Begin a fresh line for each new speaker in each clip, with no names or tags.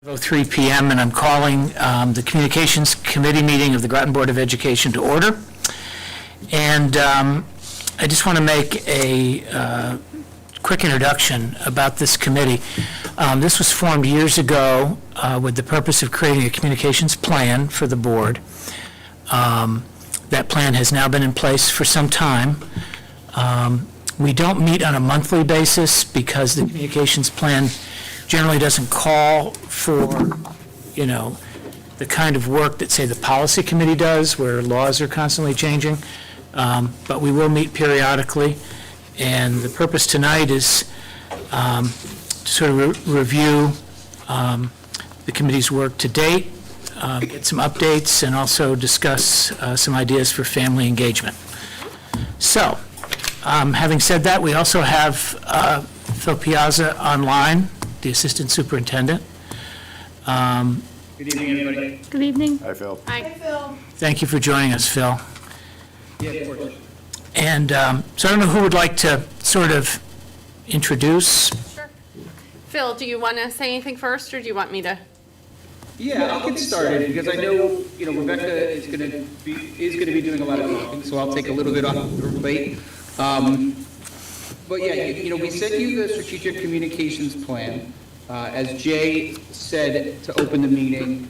3 p.m. and I'm calling the Communications Committee meeting of the Groton Board of Education to order. And I just want to make a quick introduction about this committee. This was formed years ago with the purpose of creating a communications plan for the board. That plan has now been in place for some time. We don't meet on a monthly basis because the communications plan generally doesn't call for, the kind of work that, say, the policy committee does, where laws are constantly changing. But we will meet periodically. And the purpose tonight is to sort of review the committee's work to date, get some updates, and also discuss some ideas for family engagement. So, having said that, we also have Phil Piazza online, the Assistant Superintendent.
Good evening, everybody.
Good evening.
Hi, Phil.
Hi, Phil.
Thank you for joining us, Phil.
Yeah, of course.
And so I don't know who would like to sort of introduce.
Sure. Phil, do you want to say anything first, or do you want me to?
Yeah, I'll get started because I know, Rebecca is going to be doing a lot of talking, so I'll take a little bit off her plate. But yeah, we sent you the strategic communications plan. As Jay said to open the meeting,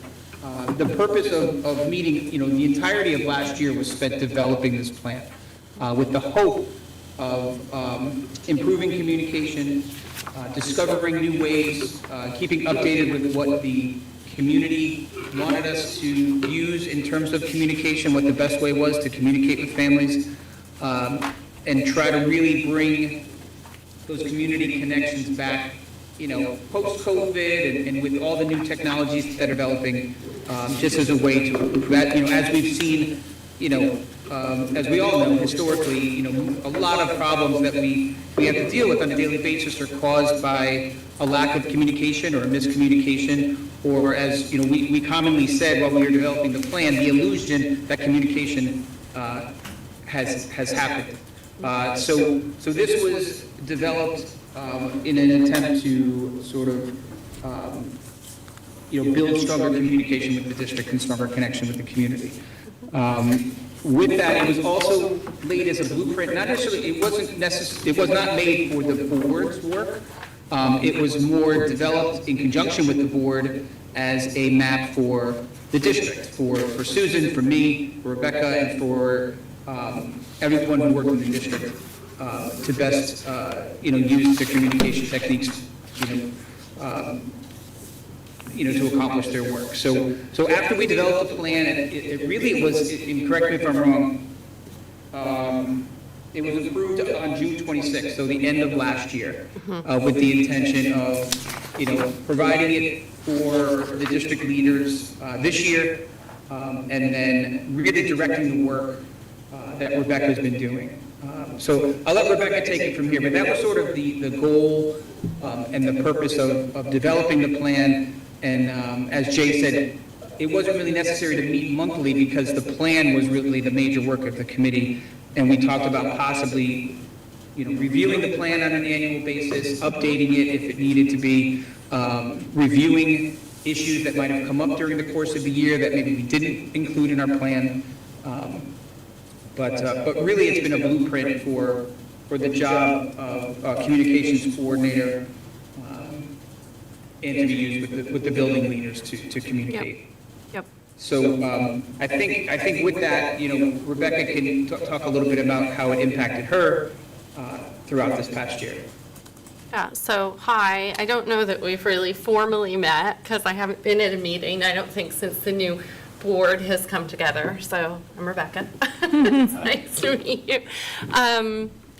the purpose of meeting, the entirety of last year was spent developing this plan with the hope of improving communication, discovering new ways, keeping updated with what the community wanted us to use in terms of communication, what the best way was to communicate with families, and try to really bring those community connections back, post-COVID and with all the new technologies that are developing, just as a way to improve that. As we've seen, as we all know, historically, a lot of problems that we have to deal with on a daily basis are caused by a lack of communication or a miscommunication, or as, we commonly said while we were developing the plan, the illusion that communication has happened. So this was developed in an attempt to sort of, build stronger communication with the district and stronger connection with the community. With that, it was also laid as a blueprint. Not necessarily, it was not made for the board's work. It was more developed in conjunction with the board as a map for the district, for Susan, for me, for Rebecca, and for everyone who worked in the district to best, use the communication techniques, to accomplish their work. So after we developed the plan, it really was, and correct me if I'm wrong, it was approved on June 26th, so the end of last year, with the intention of, providing it for the district leaders this year, and then really directing the work that Rebecca's been doing. So I'll let Rebecca take it from here, but that was sort of the goal and the purpose of developing the plan. And as Jay said, it wasn't really necessary to meet monthly because the plan was really the major work of the committee. And we talked about possibly, reviewing the plan on an annual basis, updating it if it needed to be, reviewing issues that might have come up during the course of the year that maybe we didn't include in our plan. But really, it's been a blueprint for the job of communications coordinator, and to be used with the building leaders to communicate.
Yep.
So I think with that, Rebecca can talk a little bit about how it impacted her throughout this past year.
Yeah, so hi. I don't know that we've really formally met because I haven't been at a meeting, I don't think, since the new board has come together. So I'm Rebecca. It's nice to meet you.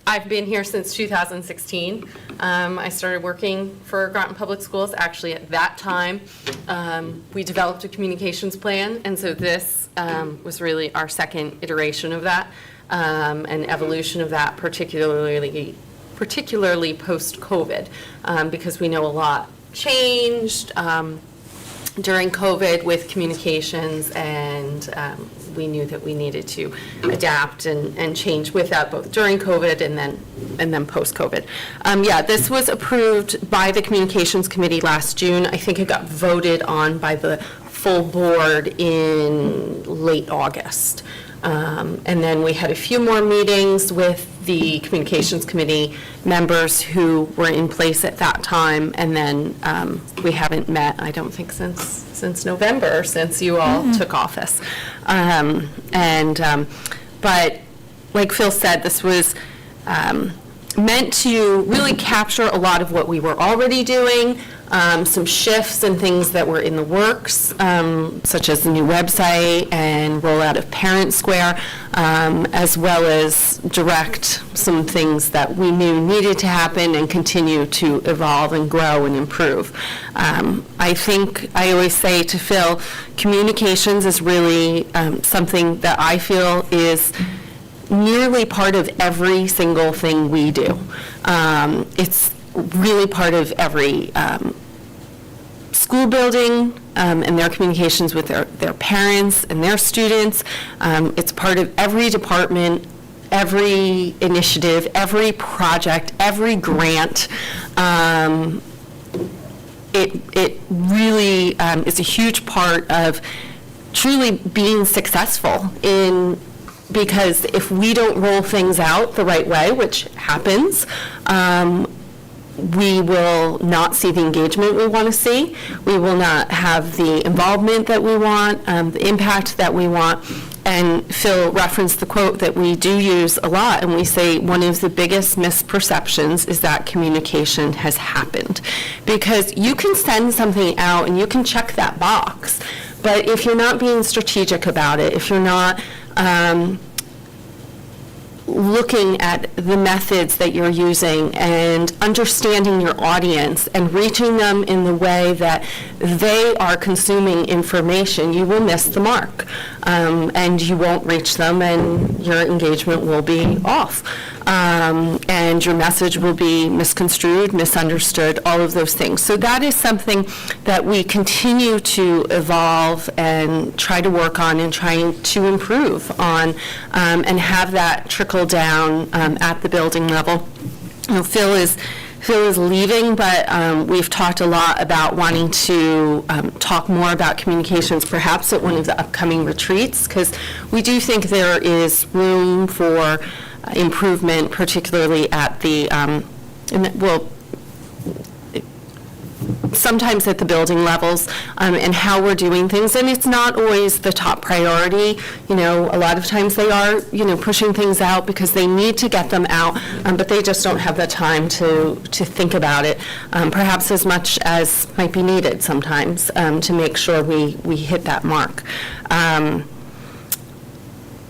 I've been here since 2016. I started working for Groton Public Schools. Actually, at that time, we developed a communications plan, and so this was really our second iteration of that, an evolution of that, particularly post-COVID, because we know a lot changed. during COVID with communications, and we knew that we needed to adapt and change with that, both during COVID and then post-COVID. Yeah, this was approved by the Communications Committee last June. I think it got voted on by the full board in late August. And then we had a few more meetings with the Communications Committee members who were in place at that time, and then we haven't met, I don't think, since November, since you all took office. But like Phil said, this was meant to really capture a lot of what we were already doing, some shifts and things that were in the works, such as the new website and rollout of Parent Square, as well as direct some things that we knew needed to happen and continue to evolve and grow and improve. I think I always say to Phil, communications is really something that I feel is nearly part of every single thing we do. It's really part of every school building and their communications with their parents and their students. It's part of every department, every initiative, every project, every grant. It really is a huge part of truly being successful because if we don't roll things out the right way, which happens, we will not see the engagement we want to see. We will not have the involvement that we want, the impact that we want. And Phil referenced the quote that we do use a lot, and we say one of the biggest misperceptions is that communication has happened. Because you can send something out and you can check that box, but if you're not being strategic about it, if you're not looking at the methods that you're using and understanding your audience and reaching them in the way that they are consuming information, you will miss the mark, and you won't reach them, and your engagement will be off, and your message will be misconstrued, misunderstood, all of those things. So that is something that we continue to evolve and try to work on and trying to improve on, and have that trickle down at the building level. You know, Phil is leaving, but we've talked a lot about wanting to talk more about communications, perhaps at one of the upcoming retreats, because we do think there is room for improvement, particularly at sometimes at the building levels, and how we're doing things. And it's not always the top priority. You know, a lot of times they are, pushing things out because they need to get them out, but they just don't have the time to think about it, perhaps as much as might be needed sometimes, to make sure we hit that mark.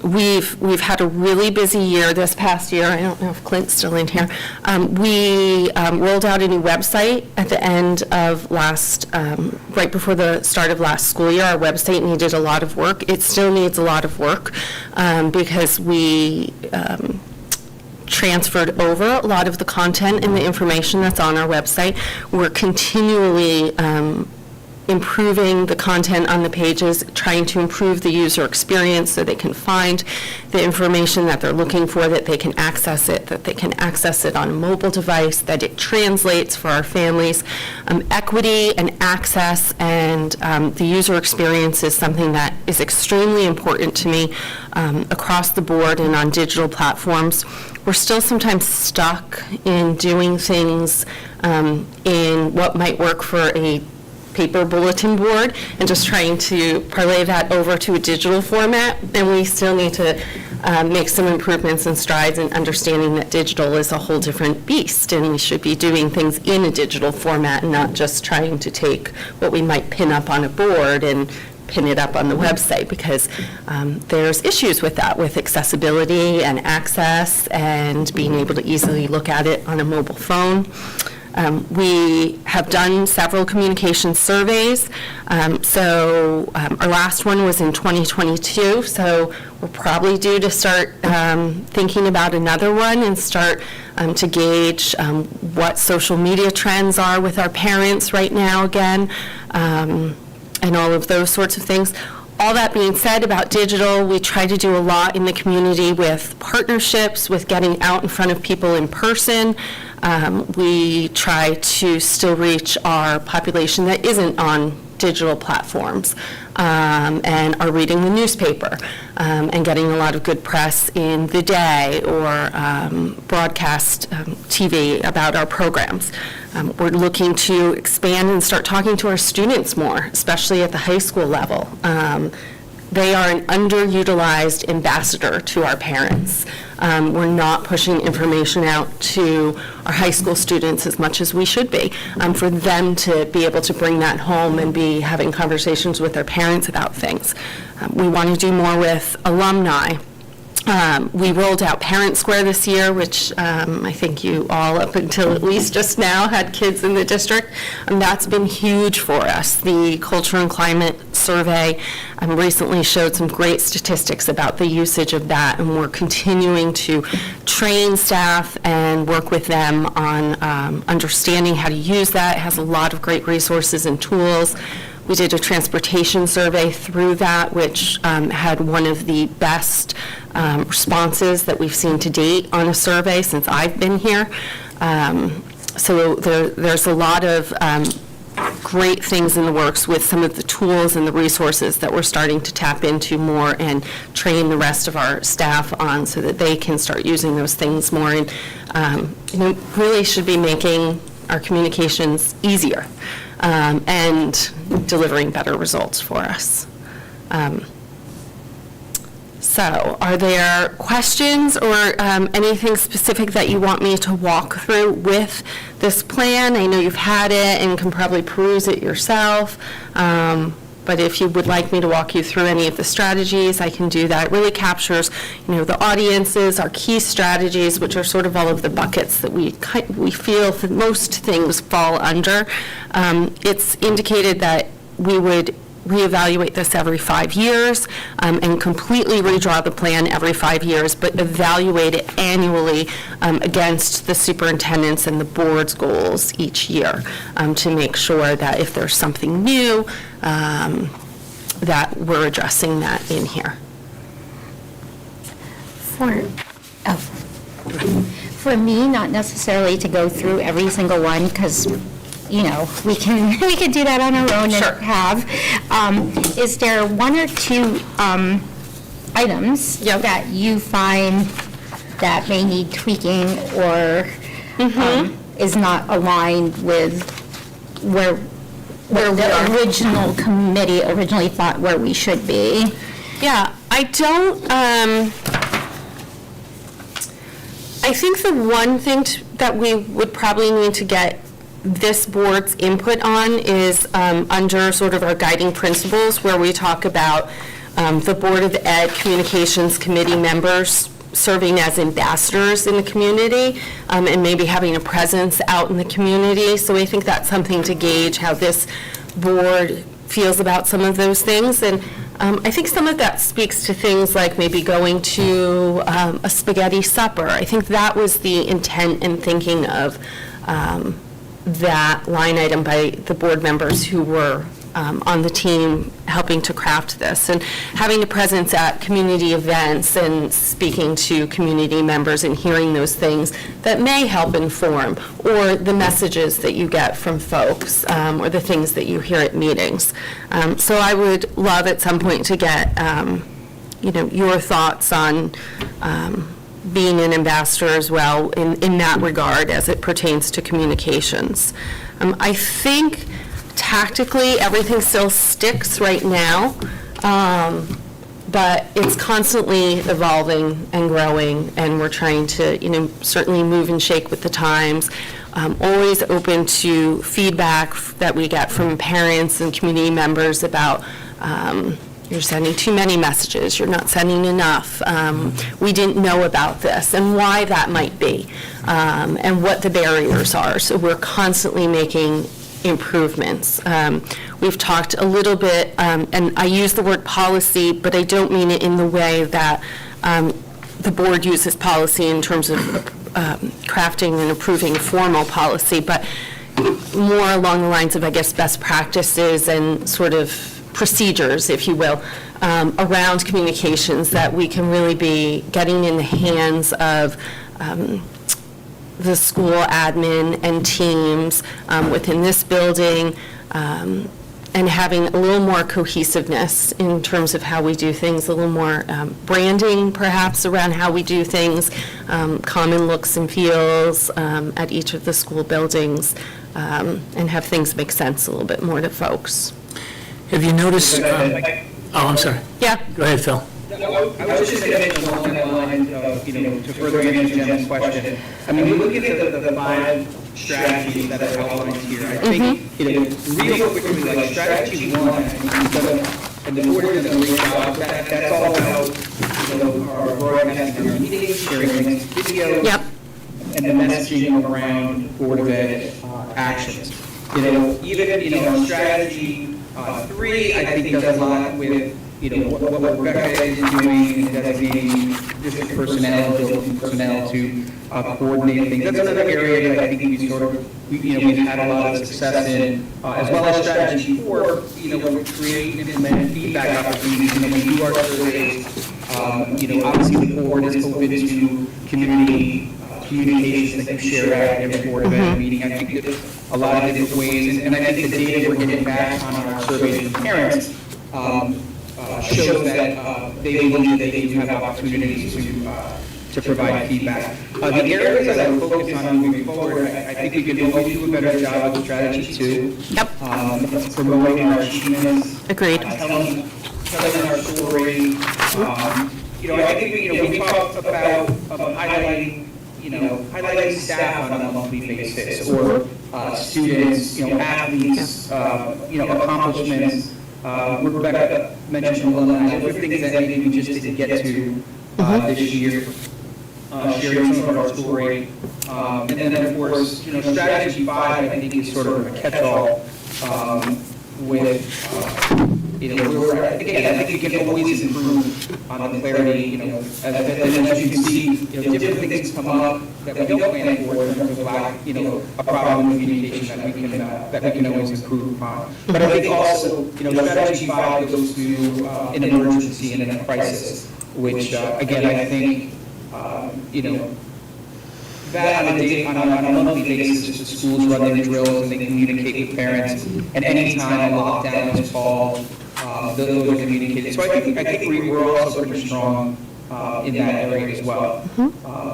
We've had a really busy year this past year. I don't know if Clint's still in here. We rolled out a new website at the end of right before the start of last school year. Our website needed a lot of work. It still needs a lot of work because we transferred over a lot of the content and the information that's on our website. We're continually improving the content on the pages, trying to improve the user experience so they can find the information that they're looking for, that they can access it, on a mobile device, that it translates for our families. Equity and access and the user experience is something that is extremely important to me across the board and on digital platforms. We're still sometimes stuck in doing things in what might work for a paper bulletin board and just trying to parlay that over to a digital format, and we still need to make some improvements and strides in understanding that digital is a whole different beast, and we should be doing things in a digital format and not just trying to take what we might pin up on a board and pin it up on the website, because there's issues with that, with accessibility and access and being able to easily look at it on a mobile phone. We have done several communication surveys. So our last one was in 2022, so we're probably due to start thinking about another one and start to gauge what social media trends are with our parents right now again. and all of those sorts of things. All that being said about digital, we try to do a lot in the community with partnerships, with getting out in front of people in person. We try to still reach our population that isn't on digital platforms and are reading the newspaper and getting a lot of good press in the day or broadcast TV about our programs. We're looking to expand and start talking to our students more, especially at the high school level. They are an underutilized ambassador to our parents. We're not pushing information out to our high school students as much as we should be, for them to be able to bring that home and be having conversations with their parents about things. We want to do more with alumni. We rolled out Parent Square this year, which I think you all, up until at least just now, had kids in the district. And that's been huge for us. The Culture and Climate Survey recently showed some great statistics about the usage of that, and we're continuing to train staff and work with them on understanding how to use that. It has a lot of great resources and tools. We did a transportation survey through that, which had one of the best responses that we've seen to date on a survey since I've been here. So there's a lot of great things in the works with some of the tools and the resources that we're starting to tap into more and train the rest of our staff on so that they can start using those things more and really should be making our communications easier. And delivering better results for us. So, are there questions or anything specific that you want me to walk through with this plan? I know you've had it and can probably peruse it yourself, but if you would like me to walk you through any of the strategies, I can do that. It really captures, the audiences, our key strategies, which are sort of all of the buckets that we feel that most things fall under. It's indicated that we would reevaluate this every 5 years and completely redraw the plan every 5 years, but evaluate it annually against the superintendent's and the board's goals each year to make sure that if there's something new, that we're addressing that in here.
For me, not necessarily to go through every single one, because we can do that on our own
Sure.
and have. Is there one or two items
Yep.
that you find that may need tweaking or is not aligned with where
we are.
the original committee originally thought where we should be?
Yeah, I don't, I think the one thing that we would probably need to get this board's input on is under sort of our guiding principles, where we talk about the Board of Ed Communications Committee members serving as ambassadors in the community and maybe having a presence out in the community. So I think that's something to gauge how this board feels about some of those things. And I think some of that speaks to things like maybe going to a spaghetti supper. I think that was the intent and thinking of that line item by the board members who were on the team helping to craft this, and having a presence at community events and speaking to community members and hearing those things that may help inform, or the messages that you get from folks, or the things that you hear at meetings. So I would love at some point to get your thoughts on being an ambassador as well in that regard as it pertains to communications. I think tactically everything still sticks right now, but it's constantly evolving and growing, and we're trying to certainly move and shake with the times. Always open to feedback that we get from parents and community members about you're sending too many messages, you're not sending enough, we didn't know about this, and why that might be, and what the barriers are. So we're constantly making improvements. We've talked a little bit, and I use the word policy, but I don't mean it in the way that the board uses policy in terms of crafting and approving formal policy, but more along the lines of, I guess, best practices and sort of procedures, if you will, around communications that we can really be getting in the hands of the school admin and teams within this building, and having a little more cohesiveness in terms of how we do things, a little more branding perhaps around how we do things, common looks and feels at each of the school buildings, and have things make sense a little bit more to folks.
Have you noticed, I'm sorry.
Yeah.
Go ahead, Phil.
I was just going to mention along that line of, to further answer Jen's question. I mean, we look at the 5 strategies that are outlined here. I think, real quickly, like strategy 1, I think we've done, and the board has done a great job. That's all about, our broadcasting our meetings, sharing links to video.
Yep.
And the messaging around Board of Ed actions. Even, our strategy 3, I think, does a lot with, what Rebecca is doing and designating district personnel, building personnel to coordinate things. That's another area that I think we've had a lot of success in, as well as strategy 4, when we create and implement feedback opportunities, we do our surveys. Obviously the board is open to community communications that you share at every Board of Ed meeting. I think there's a lot of different ways, and I think the data we're getting back on our surveys from parents shows that they believe that they do have opportunities to provide feedback. The areas that I would focus on moving forward, I think we can always do a better job with strategy 2.
Yep.
Promoting our achievements.
Agreed.
Telling our story. I think we talked about highlighting highlighting staff on a monthly basis, or students, athletes, accomplishments. Rebecca mentioned alumni. Those are things that maybe we just didn't get to this year. Sharing some of our story. And then, of course, strategy 5, I think, is sort of a catch-all with, again, I think we can always improve on the clarity, as you can see, different things come up that we don't plan for in terms of lack, a problem with communication that we can always improve upon. But I think also, strategy 5 goes to an emergency and a crisis, which, again, I think, that on a monthly basis, the schools run their drills and they communicate with parents, and any time a lockdown is called, those are communicated. So I think we're also pretty strong in that area as well.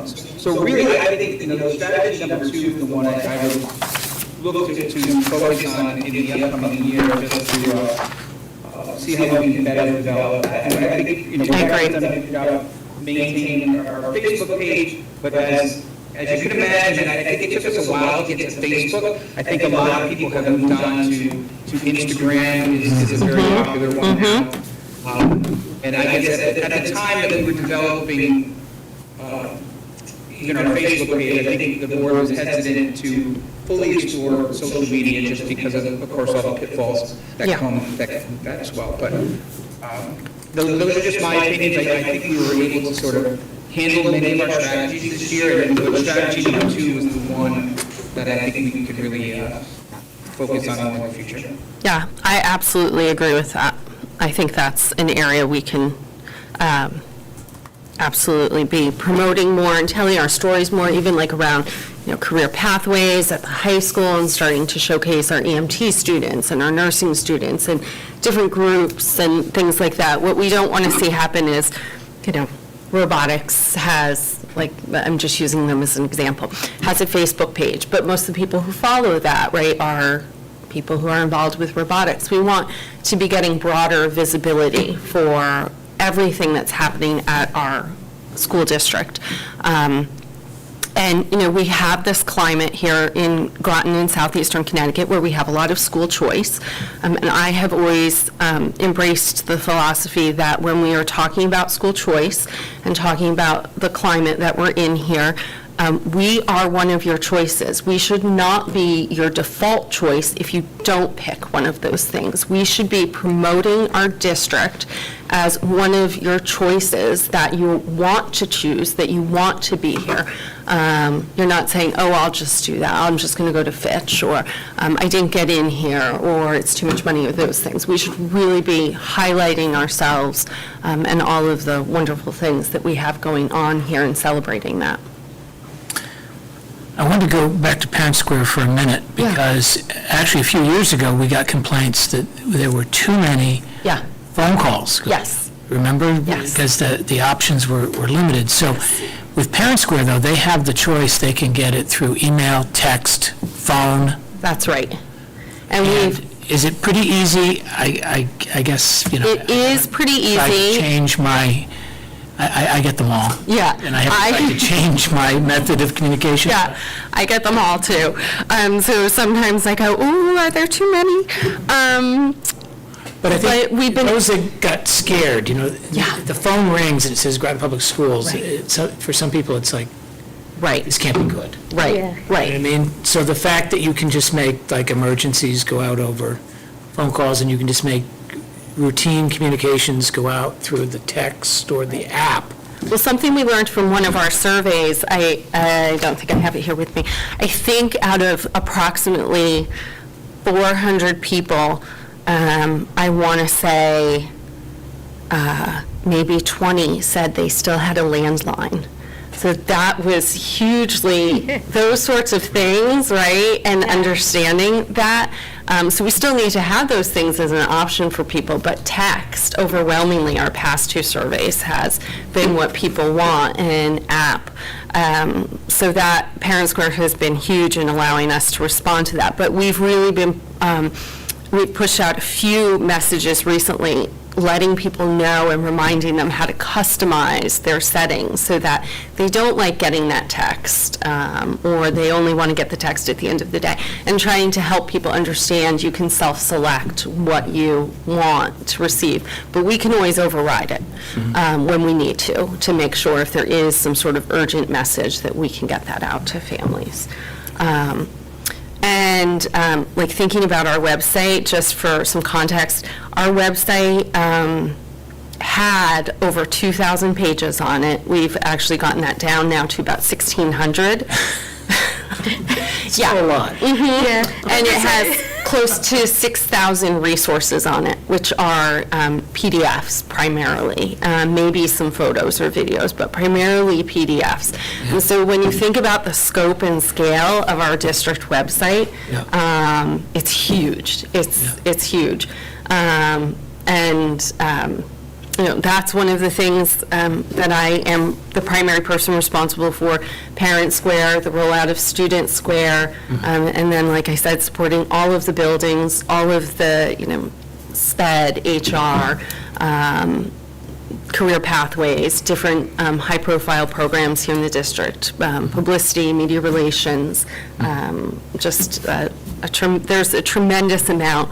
So really, I think strategy number 2 is the one I would look to focus on in the upcoming year, just to see how we can better develop that. And I think we've done a good job maintaining our Facebook page, but as you can imagine, I think it took us a while to get to Facebook. I think a lot of people have moved on to Instagram, is a very popular one now. And I guess at the time that we were developing even our Facebook page, I think the board was hesitant to fully explore social media just because of course, all the pitfalls that come with that as well. But those are just my opinions. I think we were able to sort of handle many of our strategies this year, and strategy number 2 is the one that I think we could really focus on in the future.
Yeah, I absolutely agree with that. I think that's an area we can absolutely be promoting more and telling our stories more, even like around, career pathways at the high school, and starting to showcase our EMT students and our nursing students and different groups and things like that. What we don't want to see happen is, robotics has, I'm just using them as an example, has a Facebook page, but most of the people who follow that, right, are people who are involved with robotics. We want to be getting broader visibility for everything that's happening at our school district. And, we have this climate here in Groton in southeastern Connecticut where we have a lot of school choice. And I have always embraced the philosophy that when we are talking about school choice and talking about the climate that we're in here, we are one of your choices. We should not be your default choice if you don't pick one of those things. We should be promoting our district as one of your choices that you want to choose, that you want to be here. You're not saying, oh, I'll just do that, I'm just going to go to Fitch, or I didn't get in here, or it's too much money, or those things. We should really be highlighting ourselves and all of the wonderful things that we have going on here and celebrating that.
I want to go back to Parent Square for a minute,
Yeah.
because actually a few years ago, we got complaints that there were too many
Yeah,
phone calls.
yes.
Remember?
Yes.
Because the options were limited. So with Parent Square, though, they have the choice. They can get it through email, text, phone.
That's right. And we've,
And is it pretty easy? I guess,
it is pretty
if I
easy.
change my, I get them all.
Yeah.
And I have tried to change my method of communication.
Yeah, I get them all too. So sometimes I go, ooh, are there too many?
But I think
But we've been-
those that got scared,
Yeah.
the phone rings and it says Groton Public Schools.
Right.
For some people, it's like,
Right,
this can't be good.
right,
Yeah.
You know what I
right.
mean? So the fact that you can just make, like, emergencies go out over phone calls, and you can just make routine communications go out through the text or the app.
Well, something we learned from one of our surveys, I don't think I have it here with me. I think out of approximately 400 people, I want to say maybe 20 said they still had a landline. So that was hugely, those sorts of things, right? And understanding that. So we still need to have those things as an option for people, but text overwhelmingly, our past two surveys, has been what people want, and app. So that Parent Square has been huge in allowing us to respond to that. But we've really been, we've pushed out a few messages recently letting people know and reminding them how to customize their settings so that they don't like getting that text, or they only want to get the text at the end of the day, and trying to help people understand you can self-select what you want to receive, but we can always override it when we need to make sure if there is some sort of urgent message that we can get that out to families. And like thinking about our website, just for some context, our website had over 2,000 pages on it. We've actually gotten that down now to about 1,600.
It's a lot.
Yeah.
And it has close to 6,000 resources on it, which are PDFs primarily, maybe some photos or videos, but primarily PDFs. And so when you think about the scope and scale of our district website, it's huge. It's huge. That's one of the things that I am the primary person responsible for. Parent Square, the rollout of Student Square, and then, like I said, supporting all of the buildings, all of the, SPED, HR, career pathways, different high-profile programs here in the district, publicity, media relations, there's a tremendous amount,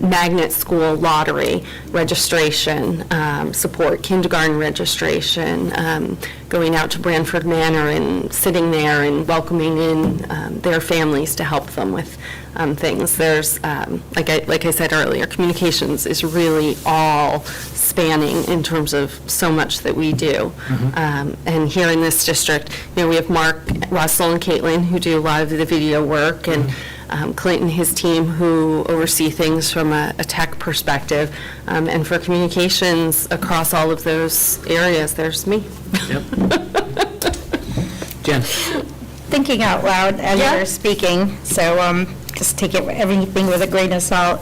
magnet school lottery registration, support kindergarten registration, going out to Branford Manor and sitting there and welcoming in their families to help them with things. There's, like I said earlier, communications is really all spanning in terms of so much that we do. And here in this district, we have Mark, Russell, and Caitlin who do a lot of the video work, and Clint and his team who oversee things from a tech perspective. And for communications across all of those areas, there's me.
Jen?
Thinking out loud as
Yeah.
you're speaking, so just take everything with a grain of salt.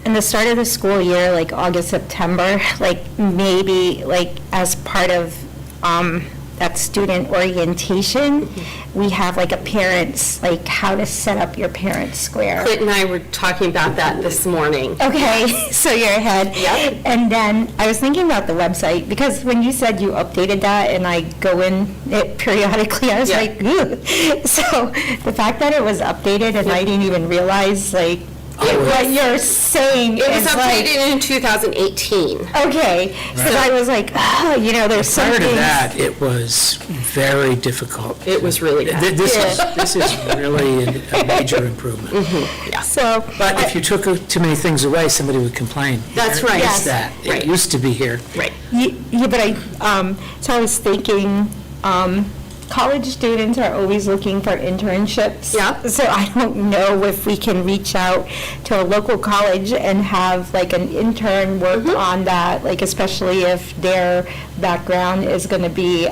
In the start of the school year, like August, September, like maybe like as part of that student orientation, we have like a parents, like how to set up your parent square.
Clint and I were talking about that this morning.
Okay, so you're ahead.
Yep.
And then I was thinking about the website, because when you said you updated that, and I go in it periodically, I was
Yeah.
like, ooh. So the fact that it was updated and I didn't even realize, like, what you're saying
It was
is like,
updated in 2018.
okay, because I was like, oh, there's some
Prior to
things.
that, it was very difficult.
It was really bad.
This is really a major improvement.
So,
But if you took too many things away, somebody would complain.
That's
There
right.
is
Yes.
that. It
Right.
used to be here.
Right.
yeah, but so I was thinking, college students are always looking for internships.
Yeah.
So I don't know if we can reach out to a local college and have like an intern work on that, like especially if their background is going to be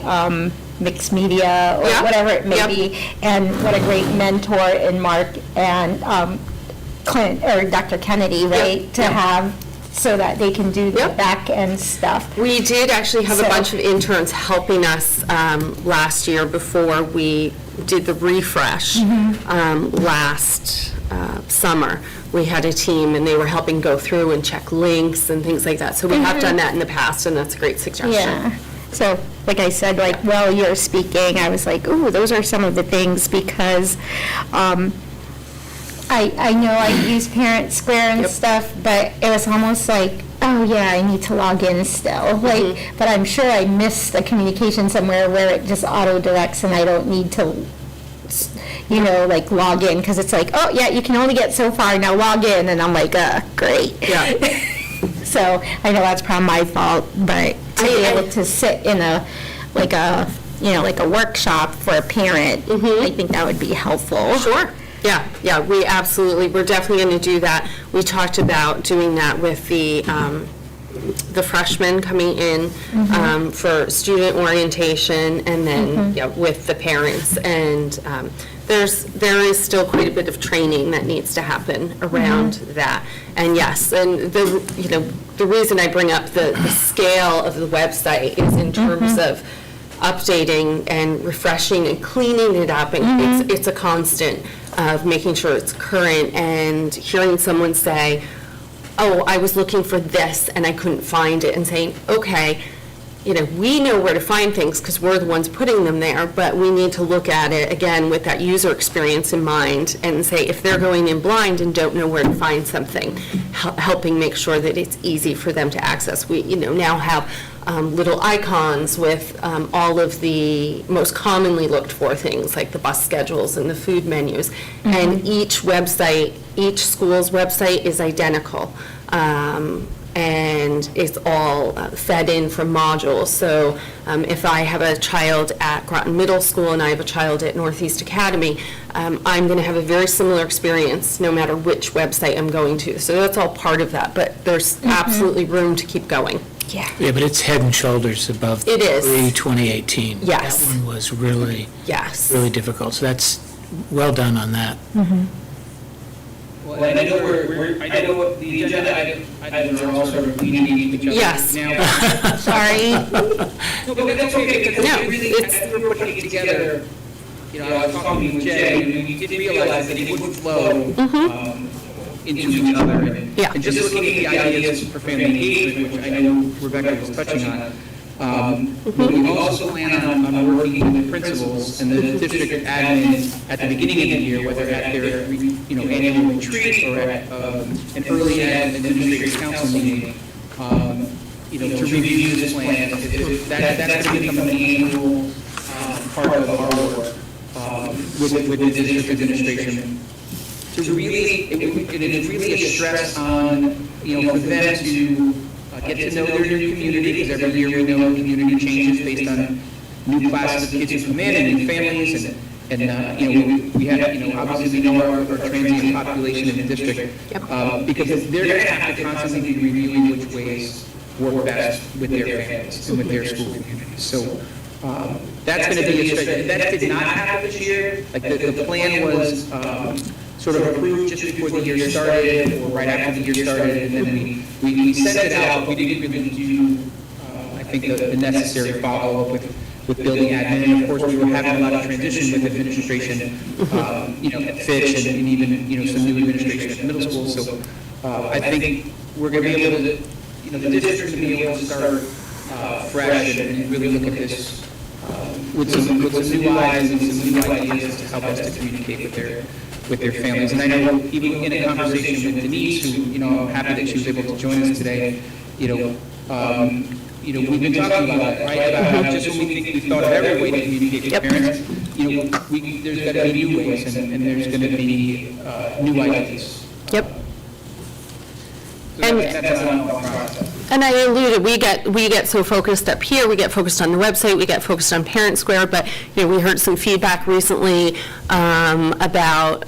mixed media or
Yeah.
whatever it may
Yep.
be. And what a great mentor in Mark and Clint, or Dr. Kennedy, right? To
Yep.
have, so that they can do the
Yep.
back end stuff.
We did actually have a
So-
bunch of interns helping us last year before we did the refresh last summer. We had a team, and they were helping go through and check links and things like that. So we have done that in the past, and that's a great suggestion.
Yeah, so, like I said, like, while you're speaking, I was like, ooh, those are some of the things, because I know I use Parent Square and
Yep.
stuff, but it was almost like, oh, yeah, I need to log in still, like, but I'm sure I missed the communication somewhere where it just auto-directs and I don't need to, like, log in, because it's like, oh, yeah, you can only get so far, now log in, and I'm like, great.
Yeah.
So I know that's probably my fault, but to be able to sit in a workshop for a parent, I think that would be helpful.
Sure. Yeah, we're definitely going to do that. We talked about doing that with the freshmen coming in for student orientation, and then, with the parents. And there is still quite a bit of training that needs to happen around that. And yes, and the reason I bring up the scale of the website is in terms of updating and refreshing and cleaning it up, and it's a constant of making sure it's current, and hearing someone say, oh, I was looking for this and I couldn't find it, and saying, okay, we know where to find things because we're the ones putting them there, but we need to look at it again with that user experience in mind, and say if they're going in blind and don't know where to find something, helping make sure that it's easy for them to access. We now have little icons with all of the most commonly looked for things, like the bus schedules and the food menus. And each school's website is identical. And it's all fed in from modules. So if I have a child at Groton Middle School and I have a child at Northeast Academy, I'm going to have a very similar experience no matter which website I'm going to. So that's all part of that, but there's absolutely room to keep going.
Yeah.
Yeah, but it's head and shoulders above
It is.
pre-2018.
Yes.
That one was really,
Yes.
really difficult. So that's well done on that.
Well, and I know I know what the agenda items are all sort of leading into each other
Yes.
now.
Sorry.
No, but that's okay, because
No,
as we were putting it together, I was talking with Jay, and we did realize that it would flow into each other.
Yeah.
And just looking at the ideas for family engagement, which I know Rebecca was touching on, but we also plan on working with the principals and the district admins at the beginning of the year, whether at their annual retreat or at an early ed administrative council meeting, to review this plan. That's going to become an annual part of our work with the district administration. To really, it is really a stress on, for them to get to know their new community, because every year we know community changes based on new classes of kids who come in and new families, and we have, obviously we know our transient population in the district, because they're going to have to constantly be reviewing which ways work best with their families and with their school communities. So that's going to be a stress. That did not happen this year. Like the plan was sort of approved just before the year started, or right after the year started, and then we sent it out, but we didn't really do, I think, the necessary follow-up with building admin. And of course, we were having a lot of transition with administration, at Fitch, and even, some new administration at the middle school. So I think we're going to be able to, the district's going to be able to start fresh and really look at this with some new eyes and some new ideas to help us to communicate with with their families. And I know even in a conversation with Denise, who, I'm happy that she was able to join us today, we've been talking about that, right? About how just when we think we've thought of every way to communicate with parents, there's got to be new ways, and there's going to be new ideas.
Yep.
So that's an ongoing process.
And I alluded, we get so focused up here, we get focused on the website, we get focused on Parent Square, but, we heard some feedback recently about,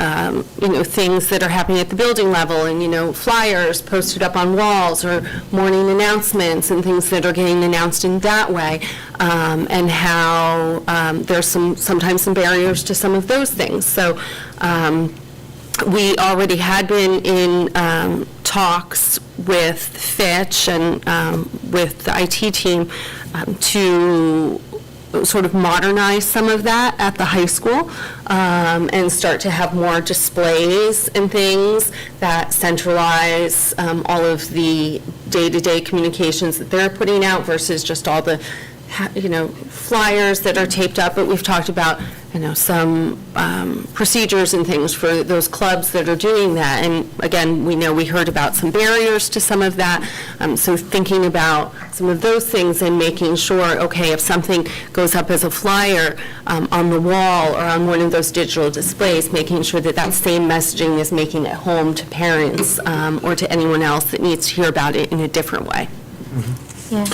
things that are happening at the building level, and, flyers posted up on walls, or morning announcements, and things that are getting announced in that way, and how there's sometimes some barriers to some of those things. So, we already had been in talks with Fitch and with the IT team to sort of modernize some of that at the high school and start to have more displays and things that centralize all of the day-to-day communications that they're putting out versus just all the flyers that are taped up. But we've talked about some procedures and things for those clubs that are doing that. And again, we heard about some barriers to some of that. So thinking about some of those things and making sure, okay, if something goes up as a flyer on the wall or on one of those digital displays, making sure that that same messaging is making it home to parents or to anyone else that needs to hear about it in a different way.
Yeah,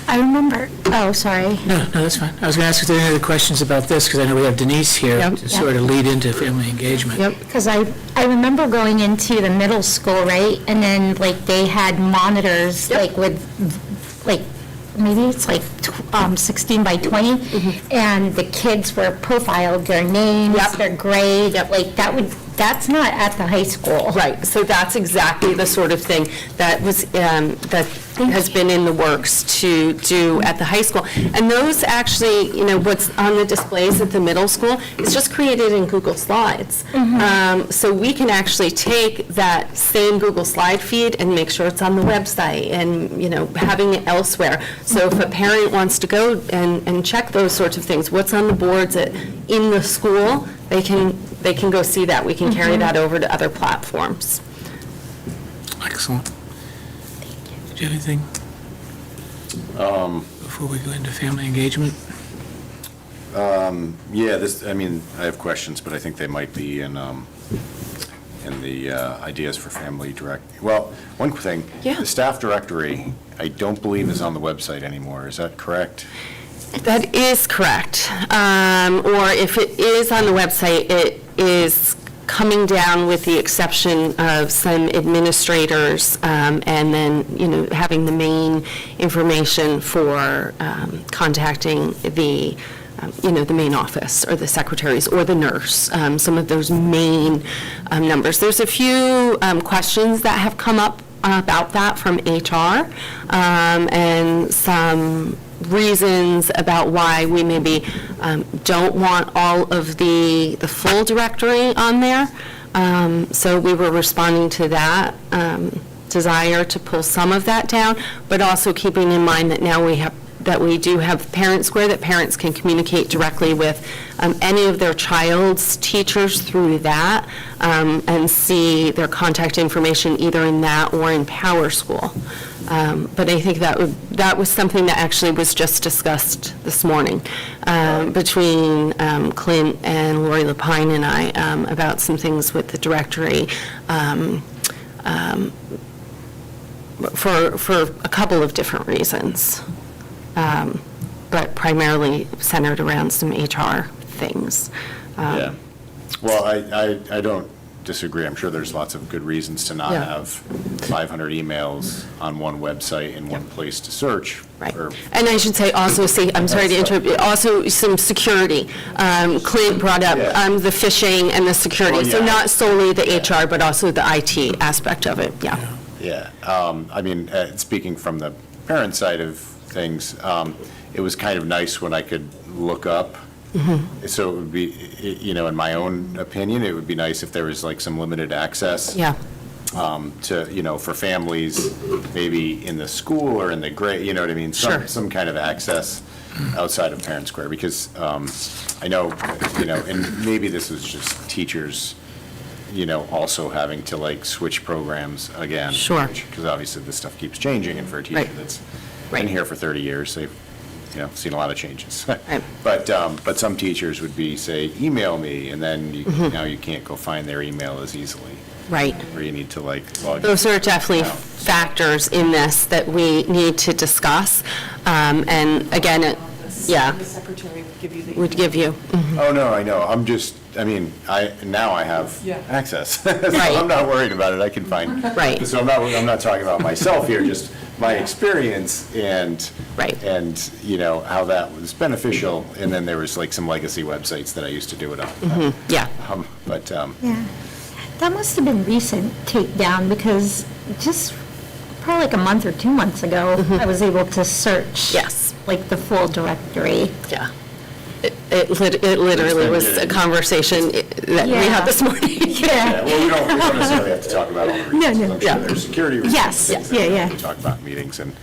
I remember, sorry.
No, that's fine. I was going to ask if there are any other questions about this, because I know we have Denise here
Yep.
to sort of lead into family engagement.
Yep.
Because I remember going into the middle school, right? And then, they had monitors,
Yep.
with, maybe it's 16 by 20, and the kids were profiled, their names,
Yep.
their grade,
Yep.
that's not at the high school.
Right, so that's exactly the sort of thing that that has been in the works to do at the high school. And those actually, what's on the displays at the middle school is just created in Google Slides. So we can actually take that same Google Slide feed and make sure it's on the website and, having it elsewhere. So if a parent wants to go and check those sorts of things, what's on the boards in the school, they can go see that. We can carry that over to other platforms.
Excellent. Do you have anything before we go into family engagement?
Yeah, I have questions, but I think they might be in the ideas for family direct. Well, one thing.
Yeah.
The staff directory, I don't believe is on the website anymore. Is that correct?
That is correct. Or if it is on the website, it is coming down with the exception of some administrators, and then, having the main information for contacting the main office or the secretaries or the nurse, some of those main numbers. There's a few questions that have come up about that from HR, and some reasons about why we maybe don't want all of the full directory on there. So we were responding to that desire to pull some of that down, but also keeping in mind that now we do have Parent Square, that parents can communicate directly with any of their child's teachers through that, and see their contact information either in that or in Power School. But I think that was something that actually was just discussed this morning between Clint and Lori Lapine and I about some things with the directory for a couple of different reasons, but primarily centered around some HR things.
Yeah. Well, I don't disagree. I'm sure there's lots of good reasons to not
Yeah.
have 500 emails on one website in one place to search.
Right.
for-
And I should say also, I'm sorry to interrupt, also some security. Clint brought up
Yeah.
the phishing and the security.
Oh,
So
yeah.
not solely the HR, but also the IT aspect of it, yeah.
Yeah, speaking from the parent side of things, it was kind of nice when I could look up. So it would be, in my own opinion, it would be nice if there was like some limited access.
Yeah.
To, for families, maybe in the school or in the grade, you know what I mean?
Sure.
Some kind of access outside of Parent Square, because I know, and maybe this was just teachers also having to like switch programs again.
Sure.
Because obviously this stuff keeps changing, and for a teacher
Right.
that's
Right.
been here for 30 years, they've, seen a lot of changes.
Right.
But some teachers would be, say, email me, and then
Mm-hmm.
now you can't go find their email as easily,
Right.
or you need to like log in.
Those are definitely
Yeah.
factors in this that we need to discuss. And again,
The secretary would give you the.
would give you,
Oh, no, I know. Now I have
Yeah.
access. So
Right.
I'm not worried about it. I can find.
Right.
So I'm not talking about myself here, just my experience and.
Right.
And, how that was beneficial. And then there was like some legacy websites that I used to do it on.
yeah.
But,
Yeah. That must have been recent takedown, because just probably like a month or 2 months ago, I was able to search.
Yes.
Like the full directory.
Yeah. It literally was a conversation that we
Yeah.
had this morning.
yeah, well, we don't necessarily have to talk about all the reasons.
No,
I'm
no.
sure
Yeah.
there's security reasons.
Yes,
things
yeah,
that
yeah.
We talk about in meetings, and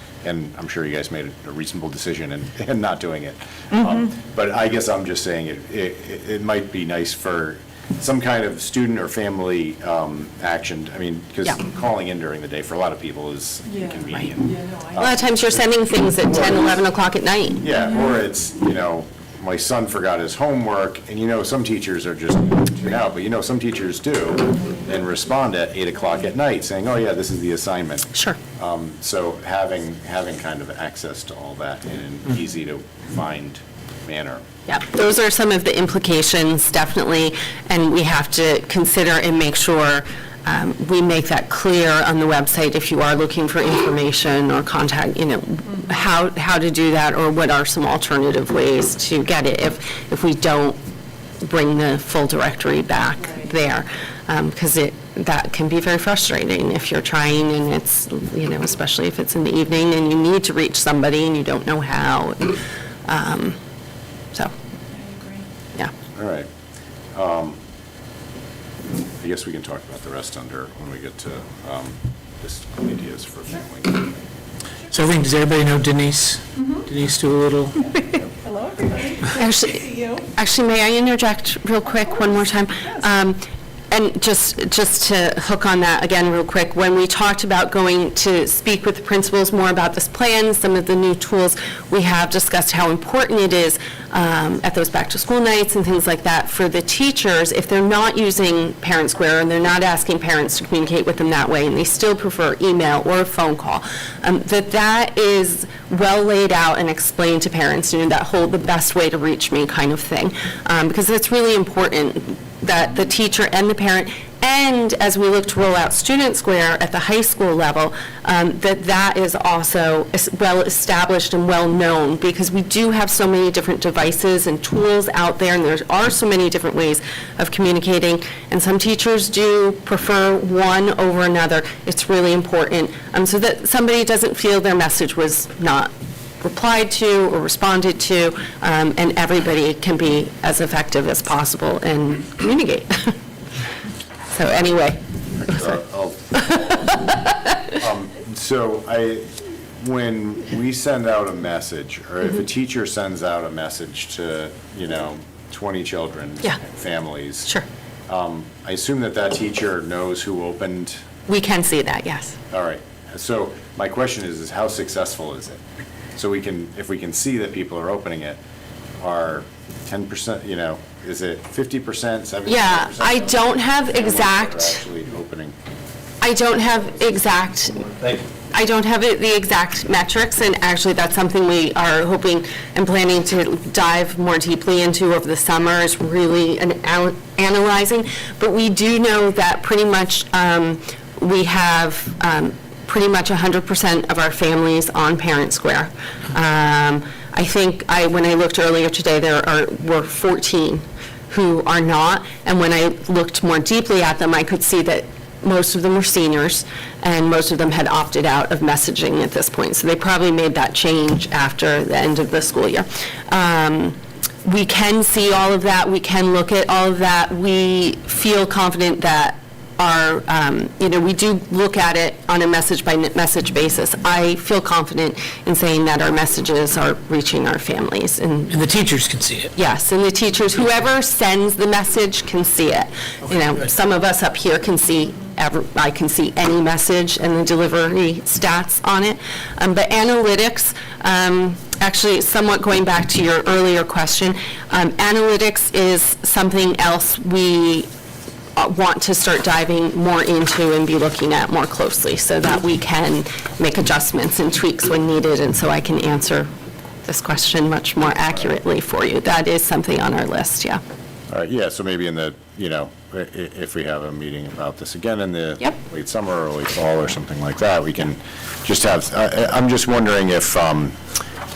I'm sure you guys made a reasonable decision in not doing it.
Mm-hmm.
But I guess I'm just saying it might be nice for some kind of student or family action. I mean, because
Yeah.
calling in during the day for a lot of people is
Yeah.
inconvenient.
Yeah, no,
A lot of times you're sending things at 10, 11 o'clock at night.
Yeah, or it's, my son forgot his homework, and some teachers are just tune out, but some teachers do, and respond at 8 o'clock at night saying, oh yeah, this is the assignment.
Sure.
So having kind of access to all that in an easy to find manner.
Yeah, those are some of the implications, definitely, and we have to consider and make sure we make that clear on the website if you are looking for information or contact, how to do that, or what are some alternative ways to get it if we don't bring the full directory back there. Because that can be very frustrating if you're trying and it's, especially if it's in the evening and you need to reach somebody and you don't know how. So, yeah.
All right. I guess we can talk about the rest when we get to this ideas for family.
So I think, does everybody know Denise? Denise, do a little,
Hello, everybody.
Actually,
See you.
Actually, may I interject real quick one more time? And just to hook on that again real quick, when we talked about going to speak with the principals more about this plan, some of the new tools, we have discussed how important it is at those back-to-school nights and things like that for the teachers, if they're not using Parent Square and they're not asking parents to communicate with them that way, and they still prefer email or a phone call, that is well laid out and explained to parents, that whole the best way to reach me kind of thing, because it's really important that the teacher and the parent, and as we look to roll out Student Square at the high school level, that is also well established and well known, because we do have so many different devices and tools out there, and there are so many different ways of communicating, and some teachers do prefer one over another. It's really important so that somebody doesn't feel their message was not replied to or responded to, and everybody can be as effective as possible and communicate. So anyway.
So when we send out a message, or if a teacher sends out a message to, 20 children,
Yeah.
families.
Sure.
I assume that teacher knows who opened.
We can see that, yes.
All right. So my question is how successful is it? So if we can see that people are opening it, are 10%, is it 50%, 70%?
Yeah, I don't have exact,
Actually opening.
I don't have exact,
Thank you.
I don't have the exact metrics, and actually that's something we are hoping and planning to dive more deeply into over the summer, is really analyzing. But we do know that pretty much we have pretty much 100% of our families on Parent Square. I think when I looked earlier today, were 14 who are not, and when I looked more deeply at them, I could see that most of them were seniors, and most of them had opted out of messaging at this point. So they probably made that change after the end of the school year. We can see all of that. We can look at all of that. We feel confident that are, we do look at it on a message-by-message basis. I feel confident in saying that our messages are reaching our families.
And the teachers can see it.
Yes, and the teachers, whoever sends the message can see it.
good.
Some of us up here can see, I can see any message and the delivery stats on it. But analytics, actually somewhat going back to your earlier question, analytics is something else we want to start diving more into and be looking at more closely so that we can make adjustments and tweaks when needed, and so I can answer this question much more accurately for you. That is something on our list, yeah.
All right, yeah, so maybe in the, if we have a meeting about this again in the
Yep.
late summer, early fall, or something like that, we can just have, I'm just wondering if,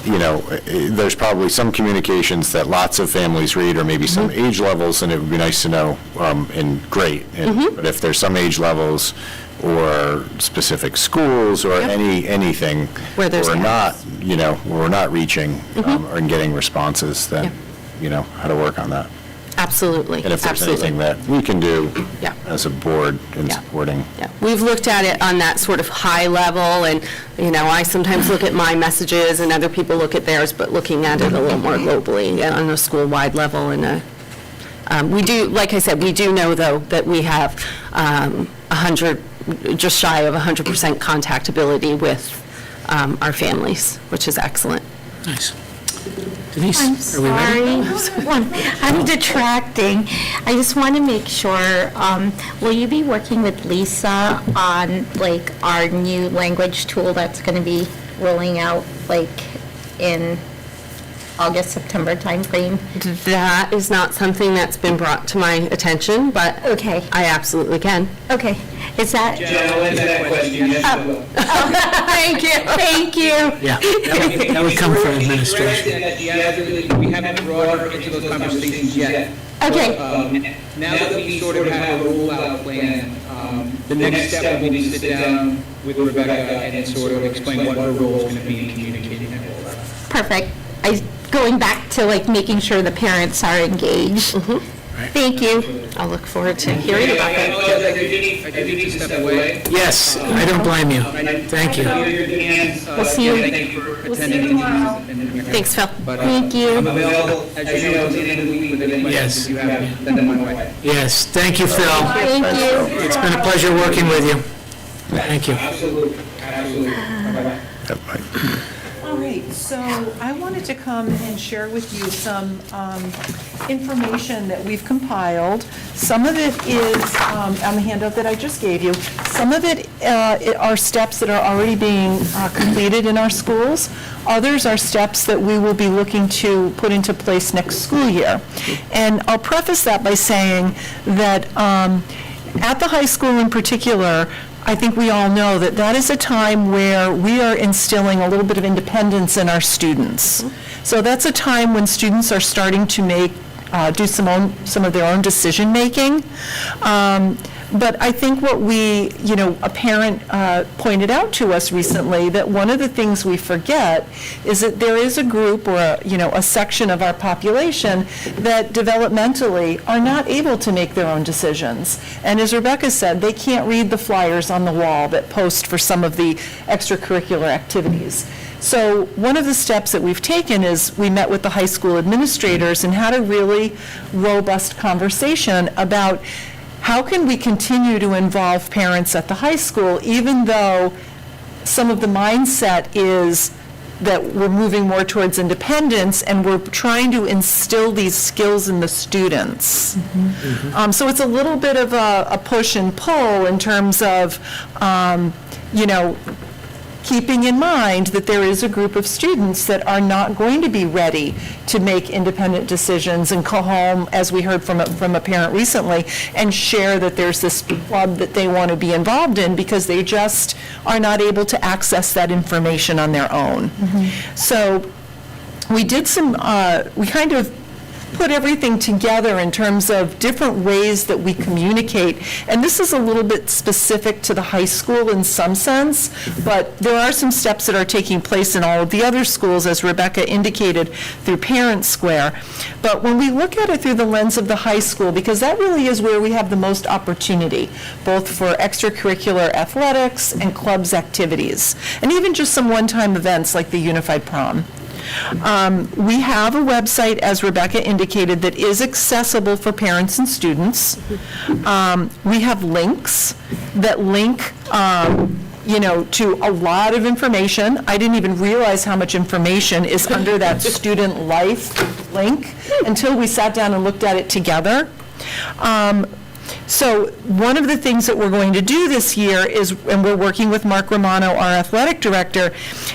there's probably some communications that lots of families read, or maybe some age levels, and it would be nice to know, and great. But if there's some age levels or specific schools or
Yep.
anything
Where there's
we're not,
gaps.
where we're not reaching or getting responses, then, how to work on that.
Absolutely.
And if there's
absolutely.
anything that we can do
Yeah.
as a board in
Yeah.
supporting.
Yeah, we've looked at it on that sort of high level, and, I sometimes look at my messages and other people look at theirs, but looking at it a little more globally and on a school-wide level. And we do, like I said, we do know, though, that we have 100, just shy of 100% contactability with our families, which is excellent.
Nice. Denise,
I'm
are we ready?
sorry. I'm detracting. I just want to make sure, will you be working with Lisa on, like, our new language tool that's going to be rolling out, like, in August, September timeframe?
That is not something that's been brought to my attention, but
Okay,
I absolutely can.
okay. Is that?
Jen, I'll answer that question, yes, I will.
Thank you, thank you.
Yeah, that would come from administration.
We haven't brought her into those conversations yet.
Okay,
Now that we sort of have a rollout plan, the next step will be to sit down with Rebecca and sort of explain what her role is going to be in communicating that rollout.
perfect. Going back to, like, making sure the parents are engaged. Thank you.
I'll look forward to hearing about
I
that.
apologize, I do need to step away.
Yes, I don't blame you. Thank you.
We'll see you.
Thank you for attending.
Thanks, Phil.
Thank you.
I'm available, as you know, until the end of the week with any questions you have, send them my way.
Yes, thank you, Phil.
Thank you.
It's been a pleasure working with you. Thank you.
Absolutely, absolutely. Bye-bye.
All right, so I wanted to come and share with you some information that we've compiled. Some of it is on the handout that I just gave you. Some of it are steps that are already being completed in our schools. Others are steps that we will be looking to put into place next school year. And I'll preface that by saying that at the high school in particular, I think we all know that that is a time where we are instilling a little bit of independence in our students. So that's a time when students are starting to do some of their own decision-making. But I think what a parent pointed out to us recently, that one of the things we forget is that there is a group or a section of our population that developmentally are not able to make their own decisions. And as Rebecca said, they can't read the flyers on the wall that post for some of the extracurricular activities. So one of the steps that we've taken is we met with the high school administrators and had a really robust conversation about how can we continue to involve parents at the high school, even though some of the mindset is that we're moving more towards independence and we're trying to instill these skills in the students. So it's a little bit of a push and pull in terms of, keeping in mind that there is a group of students that are not going to be ready to make independent decisions and go home, as we heard from a parent recently, and share that there's this club that they want to be involved in because they just are not able to access that information on their own. So we did we kind of put everything together in terms of different ways that we communicate. And this is a little bit specific to the high school in some sense, but there are some steps that are taking place in all of the other schools, as Rebecca indicated, through Parent Square. But when we look at it through the lens of the high school, because that really is where we have the most opportunity, both for extracurricular athletics and clubs activities, and even just some one-time events like the Unified Prom. We have a website, as Rebecca indicated, that is accessible for parents and students. We have links that link to a lot of information. I didn't even realize how much information is under that student life link until we sat down and looked at it together. So one of the things that we're going to do this year is, and we're working with Mark Romano, our athletic director,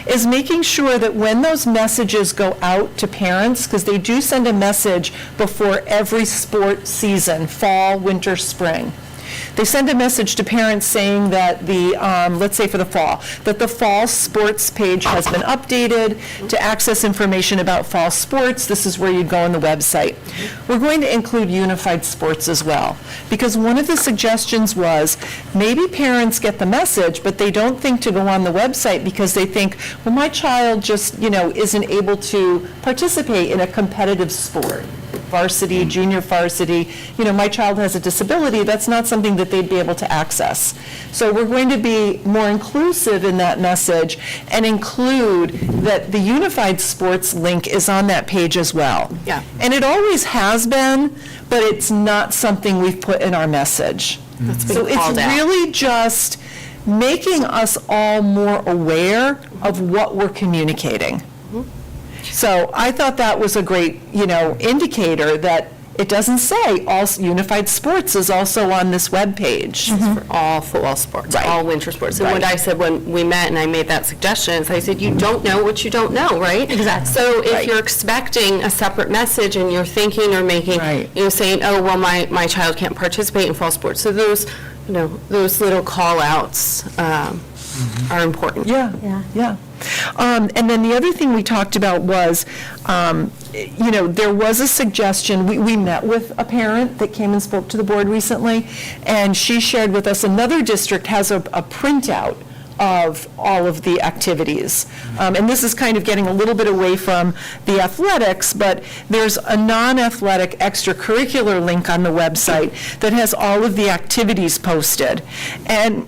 is making sure that when those messages go out to parents, because they do send a message before every sport season, fall, winter, spring. They send a message to parents saying that let's say for the fall, that the fall sports page has been updated. To access information about fall sports, this is where you go on the website. We're going to include unified sports as well, because one of the suggestions was maybe parents get the message, but they don't think to go on the website because they think, well, my child just, isn't able to participate in a competitive sport. Varsity, junior varsity, my child has a disability, that's not something that they'd be able to access. So we're going to be more inclusive in that message and include that the unified sports link is on that page as well.
Yeah.
And it always has been, but it's not something we've put in our message. So it's
called out.
really just making us all more aware of what we're communicating. So I thought that was a great, indicator that it doesn't say all unified sports is also on this webpage.
For all fall sports,
Right.
all winter sports. And what
Right.
I said when we met and I made that suggestion is I said, you don't know what you don't know, right?
Exactly.
So if
Right.
you're expecting a separate message and you're thinking or making,
Right.
saying, oh, well, my child can't participate in fall sports. So those, those little call-outs are important.
Yeah. And then the other thing we talked about was, there was a suggestion, we met with a parent that came and spoke to the board recently, and she shared with us another district has a printout of all of the activities. And this is kind of getting a little bit away from the athletics, but there's a non-athletic extracurricular link on the website that has all of the activities posted. And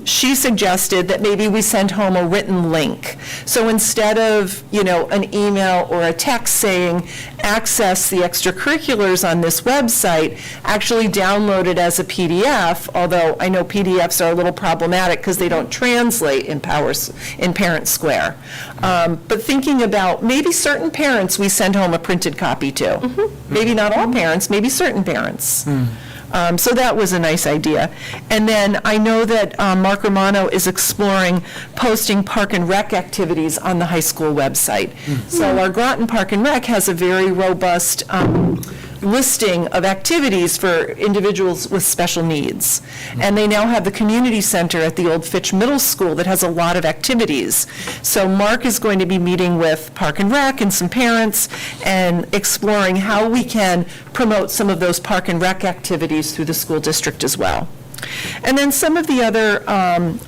she suggested that maybe we send home a written link. So instead of, an email or a text saying, access the extracurriculars on this website, actually download it as a PDF, although I know PDFs are a little problematic because they don't translate in Parent Square. But thinking about maybe certain parents we send home a printed copy to. Maybe not all parents, maybe certain parents. So that was a nice idea. And then I know that Mark Romano is exploring posting Park and Rec activities on the high school website. So our Groton Park and Rec has a very robust listing of activities for individuals with special needs. And they now have the community center at the old Fitch Middle School that has a lot of activities. So Mark is going to be meeting with Park and Rec and some parents and exploring how we can promote some of those Park and Rec activities through the school district as well. And then some of the other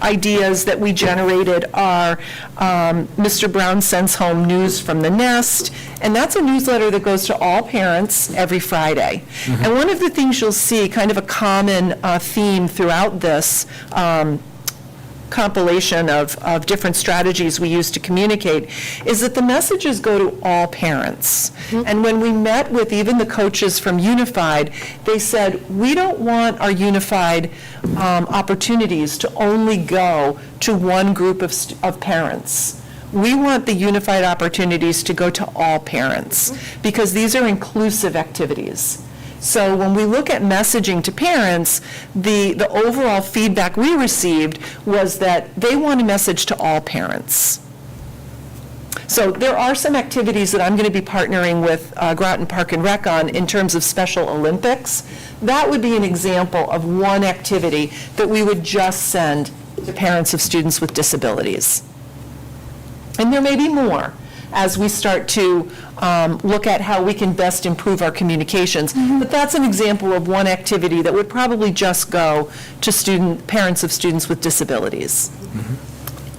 ideas that we generated are Mr. Brown sends home news from the nest, and that's a newsletter that goes to all parents every Friday. And one of the things you'll see, kind of a common theme throughout this compilation of different strategies we use to communicate, is that the messages go to all parents. And when we met with even the coaches from Unified, they said, we don't want our Unified opportunities to only go to one group of parents. We want the Unified opportunities to go to all parents, because these are inclusive activities. So when we look at messaging to parents, the overall feedback we received was that they want a message to all parents. So there are some activities that I'm going to be partnering with Groton Park and Rec on in terms of Special Olympics. That would be an example of one activity that we would just send to parents of students with disabilities. And there may be more. as we start to look at how we can best improve our communications. But that's an example of one activity that would probably just go to parents of students with disabilities.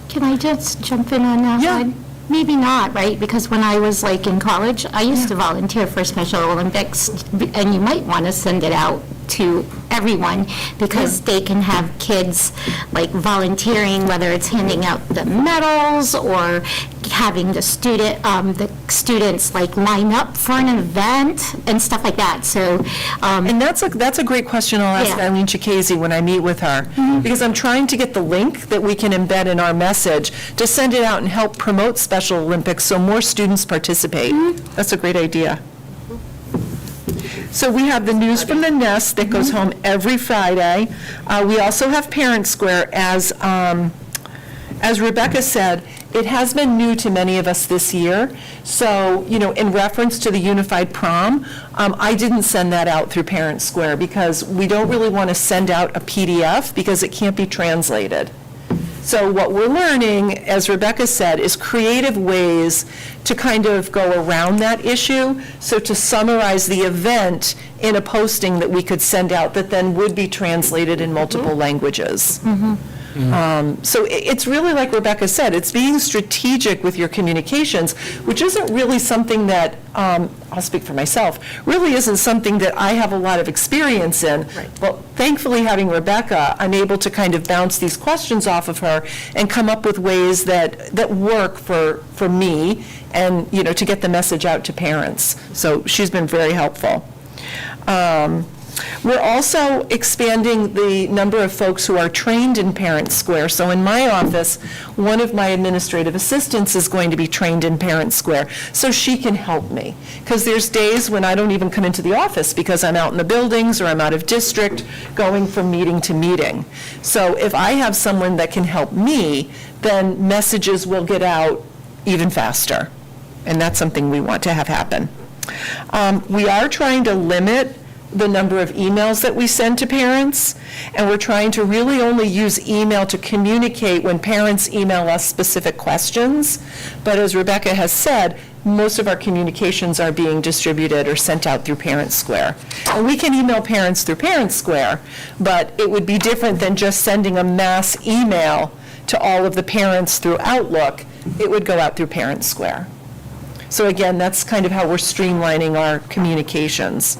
Can I just jump in on that
Yeah.
one? Maybe not, right? Because when I was like in college, I used to volunteer for Special Olympics, and you might want to send it out to everyone, because they can have kids like volunteering, whether it's handing out the medals or having the students like line up for an event and stuff like that. So,
And that's a great question I'll ask
Yeah.
Eileen Chikese when I meet with her, because I'm trying to get the link that we can embed in our message to send it out and help promote Special Olympics so more students participate. That's a great idea. So we have the News from the Nest that goes home every Friday. We also have Parent Square, as Rebecca said. It has been new to many of us this year. So, in reference to the Unified Prom, I didn't send that out through Parent Square because we don't really want to send out a PDF because it can't be translated. So what we're learning, as Rebecca said, is creative ways to kind of go around that issue. So to summarize the event in a posting that we could send out that then would be translated in multiple languages. So it's really like Rebecca said, it's being strategic with your communications, which isn't really something that, I'll speak for myself, really isn't something that I have a lot of experience in. Well, thankfully, having Rebecca, I'm able to kind of bounce these questions off of her and come up with ways that work for me and, to get the message out to parents. So she's been very helpful. We're also expanding the number of folks who are trained in Parent Square. So in my office, one of my administrative assistants is going to be trained in Parent Square, so she can help me. Because there's days when I don't even come into the office because I'm out in the buildings or I'm out of district going from meeting to meeting. So if I have someone that can help me, then messages will get out even faster. And that's something we want to have happen. We are trying to limit the number of emails that we send to parents, and we're trying to really only use email to communicate when parents email us specific questions. But as Rebecca has said, most of our communications are being distributed or sent out through Parent Square. And we can email parents through Parent Square, but it would be different than just sending a mass email to all of the parents through Outlook. It would go out through Parent Square. So again, that's kind of how we're streamlining our communications.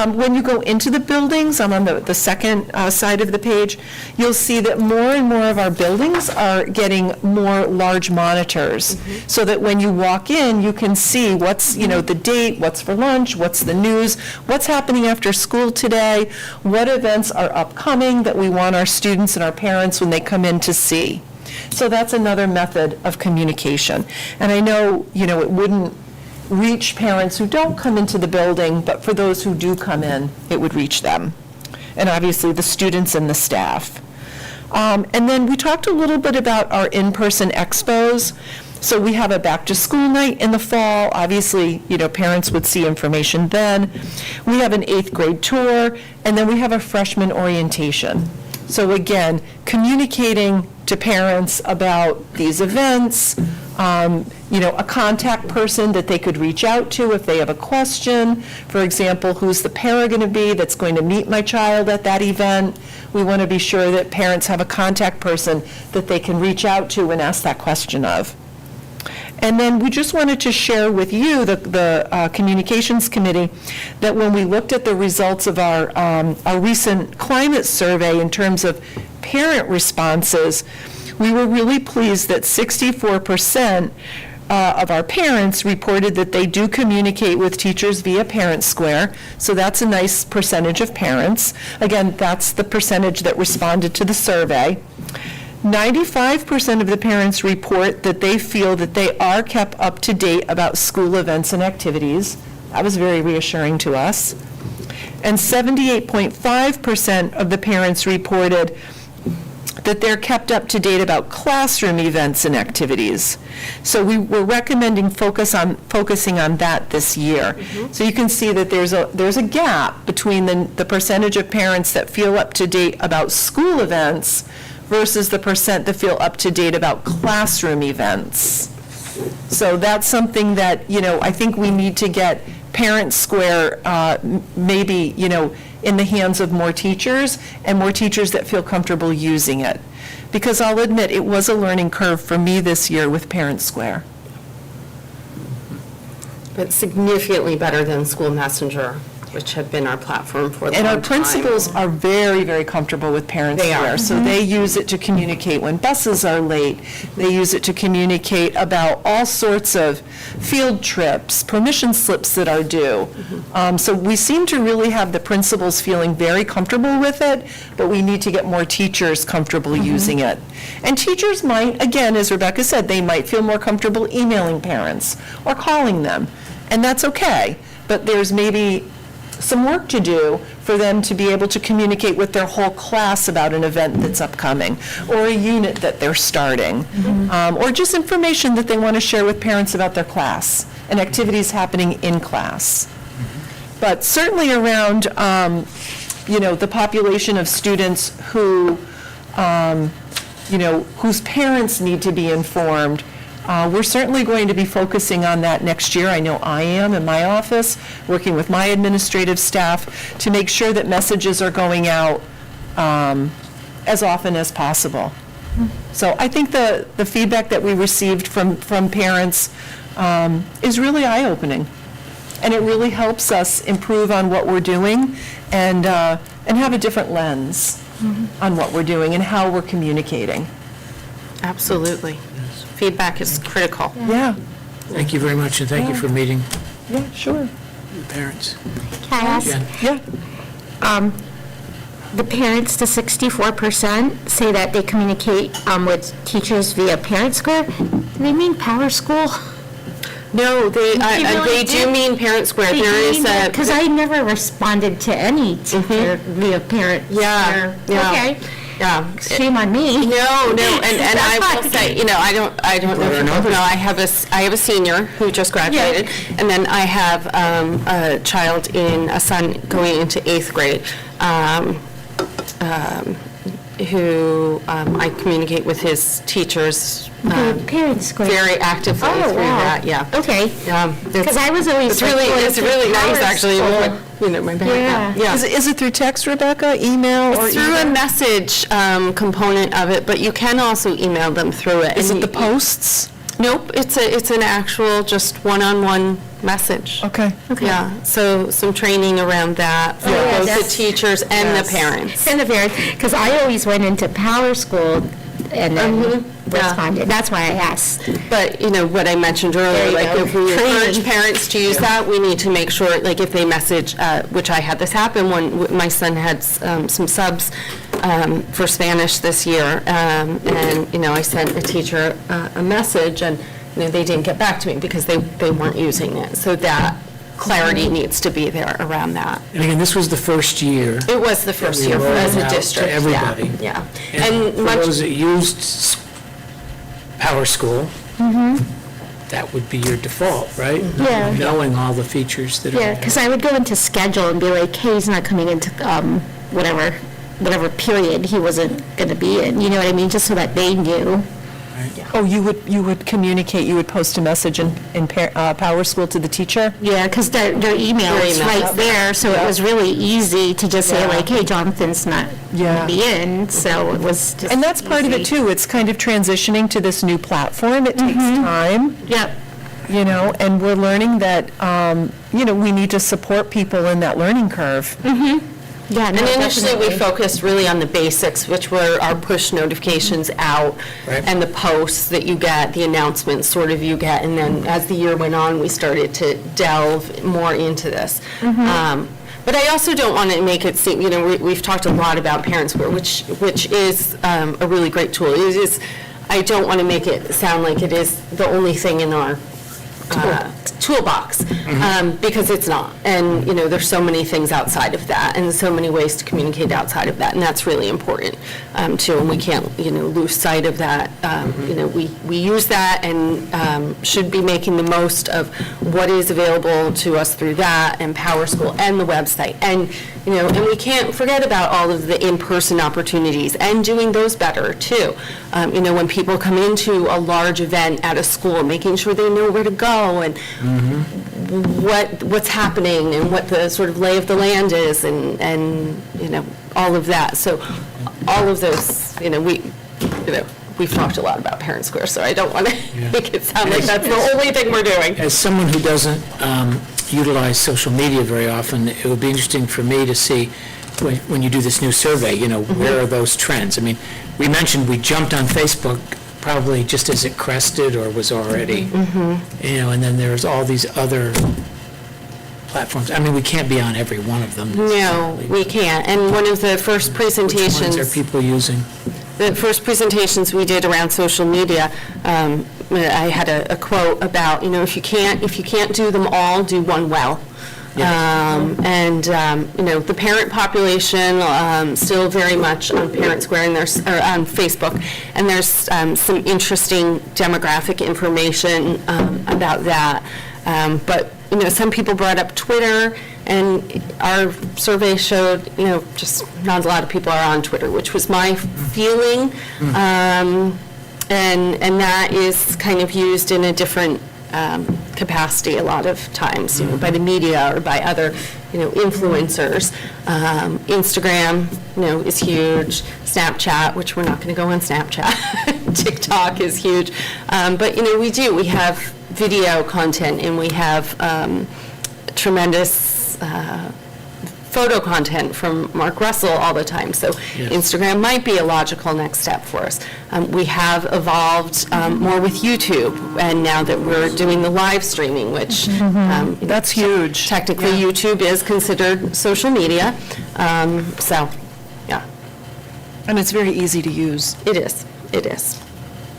When you go into the buildings, I'm on the second side of the page, you'll see that more and more of our buildings are getting more large monitors, so that when you walk in, you can see what's, the date, what's for lunch, what's the news, what's happening after school today, what events are upcoming that we want our students and our parents when they come in to see. So that's another method of communication. And I know, it wouldn't reach parents who don't come into the building, but for those who do come in, it would reach them. And obviously the students and the staff. And then we talked a little bit about our in-person expos. So we have a back-to-school night in the fall. Obviously, parents would see information then. We have an 8th grade tour, and then we have a freshman orientation. So again, communicating to parents about these events, a contact person that they could reach out to if they have a question. For example, who's the para going to be that's going to meet my child at that event? We want to be sure that parents have a contact person that they can reach out to and ask that question of. And then we just wanted to share with you, the Communications Committee, that when we looked at the results of our recent climate survey in terms of parent responses, we were really pleased that 64% of our parents reported that they do communicate with teachers via Parent Square, so that's a nice percentage of parents. Again, that's the percentage that responded to the survey. 95% of the parents report that they feel that they are kept up to date about school events and activities. That was very reassuring to us. And 78.5% of the parents reported that they're kept up to date about classroom events and activities. So we were recommending focusing on that this year. So you can see that there's a gap between the percentage of parents that feel up to date about school events versus the percent that feel up to date about classroom events. So that's something that, I think we need to get Parent Square maybe, in the hands of more teachers and more teachers that feel comfortable using it. Because I'll admit, it was a learning curve for me this year with Parent Square.
But significantly better than School Messenger, which had been our platform for a long time.
And our principals are very, very comfortable with Parent
They
Square.
are.
So they use it to communicate when buses are late. They use it to communicate about all sorts of field trips, permission slips that are due. So we seem to really have the principals feeling very comfortable with it, but we need to get more teachers comfortable using it. And teachers might, again, as Rebecca said, they might feel more comfortable emailing parents or calling them, and that's okay. But there's maybe some work to do for them to be able to communicate with their whole class about an event that's upcoming, or a unit that they're starting, or just information that they want to share with parents about their class and activities happening in class. But certainly around, the population of students who, whose parents need to be informed, we're certainly going to be focusing on that next year. I know I am in my office, working with my administrative staff to make sure that messages are going out as often as possible. So I think the feedback that we received from parents is really eye-opening. And it really helps us improve on what we're doing and have a different lens on what we're doing and how we're communicating.
Absolutely. Feedback is critical.
Yeah,
Thank you very much, and thank you for meeting
yeah, sure.
the parents.
Can I ask?
Jen?
Yeah.
The parents, the 64%, say that they communicate with teachers via Parent Square. Do they mean Power School?
No, they
really
do
do?
mean Parent Square. There is a.
Because I never responded to any teacher via Parent
Yeah,
Square.
yeah.
Okay,
Yeah.
shame on me.
No, and I will say, I don't know if you both know, I have a senior who just graduated, and then I have a son going into 8th grade, who I communicate with his teachers
Parent Square.
very actively
Oh,
through
wow.
that, yeah.
Okay.
Because
Because I was always like, going
it's
to
really nice,
Power
actually,
School.
with my parent.
Yeah.
Is it through text, Rebecca, email, or
It's through a
either?
message component of it, but you can also email them through it.
Is
And
it the
you-
posts?
Nope, it's an actual just one-on-one message.
Okay.
Yeah, so some training around that for
yeah,
both the
that's-
teachers and the
Yes.
parents.
And the parents, because I always went into Power School and then
yeah.
responded. That's why I asked.
But, what I mentioned earlier,
There you
like
go.
if we encourage
Training.
parents to use that, we need to make sure, like if they message, which I had this happen when my son had some subs for Spanish this year, and, I sent a teacher a message and, they didn't get back to me because they weren't using it. So that clarity needs to be there around that.
And again, this was the first year.
It was the first
we
year
rolled
as
it
a
out to
district.
everybody.
Yeah.
And for
much.
those that used Power School, that would be your default, right?
Yeah.
Knowing all the features that are.
Yeah, because I would go into schedule and be like, hey, he's not coming into whatever period he wasn't going to be in, you know what I mean? Just so that they knew.
Oh, you would communicate, you would post a message in Power School to the teacher?
Yeah, because their email
Their
is
email.
right there, so it was really easy to just say
Yeah.
like, hey, Jonathan's not going
Yeah.
to be in, so it was just
And that's part of it
easy.
too, it's kind of transitioning to this new platform, it takes time,
Yep.
and we're learning that, we need to support people in that learning curve.
Yeah, no,
And initially, we
definitely.
focused really on the basics, which were our push notifications out,
Right.
and the posts that you get, the announcements sort of you get, and then as the year went on, we started to delve more into this. But I also don't want to make it seem, we've talked a lot about Parent Square, which is a really great tool. I don't want to make it sound like it is the only thing in our toolbox, because it's not. And, there's so many things outside of that, and so many ways to communicate outside of that, and that's really important, too, and we can't, lose sight of that. We use that and should be making the most of what is available to us through that, and Power School, and the website, and, and we can't forget about all of the in-person opportunities, and doing those better, too. When people come into a large event at a school, making sure they know where to go, and what's happening, and what the sort of lay of the land is, and all of that. So all of those, we've talked a lot about Parent Square, so I don't want to make it sound like that's the only thing we're doing.
As someone who doesn't utilize social media very often, it would be interesting for me to see, when you do this new survey, where are those trends? I mean, we mentioned we jumped on Facebook probably just as it crested or was already, and then there's all these other platforms. I mean, we can't be on every one of them.
No, we can't. And one of the first presentations...
Which ones are people using?
The first presentations we did around social media, I had a quote about, if you can't do them all, do one well. The parent population, still very much on Parent Square and there's, or on Facebook, and there's some interesting demographic information about that. But some people brought up Twitter, and our survey showed, just not a lot of people are on Twitter, which was my feeling. And that is kind of used in a different capacity a lot of times, by the media or by other, influencers. Instagram, is huge. Snapchat, which we're not going to go on Snapchat. TikTok is huge. But, we have video content, and we have tremendous photo content from Mark Russell all the time. So Instagram might be a logical next step for us. We have evolved more with YouTube, and now that we're doing the live streaming, which
That's huge.
technically YouTube is considered social media.
And it's very easy to use.
It is.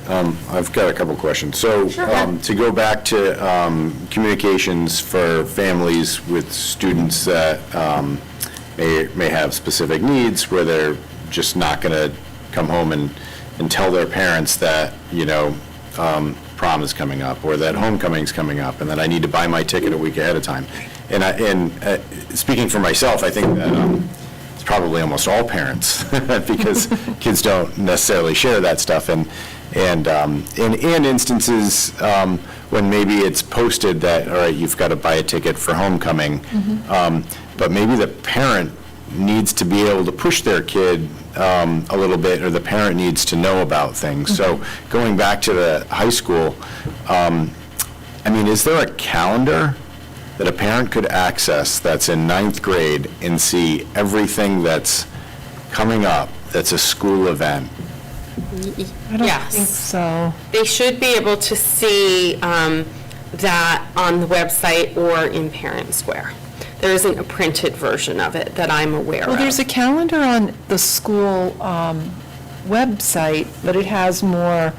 I've got a couple questions. So, to go back to communications for families with students that may have specific needs, where they're just not going to come home and tell their parents that, prom is coming up, or that homecoming's coming up, and that I need to buy my ticket a week ahead of time. And speaking for myself, I think that it's probably almost all parents, because kids don't necessarily share that stuff. And in instances when maybe it's posted that, all right, you've got to buy a ticket for homecoming, but maybe the parent needs to be able to push their kid a little bit, or the parent needs to know about things. So going back to the high school, is there a calendar that a parent could access that's in 9th grade and see everything that's coming up that's a school event?
I don't
Yes.
think so.
They should be able to see that on the website or in Parent Square. There isn't a printed version of it that I'm aware of.
Well, there's a calendar on the school website, but it has more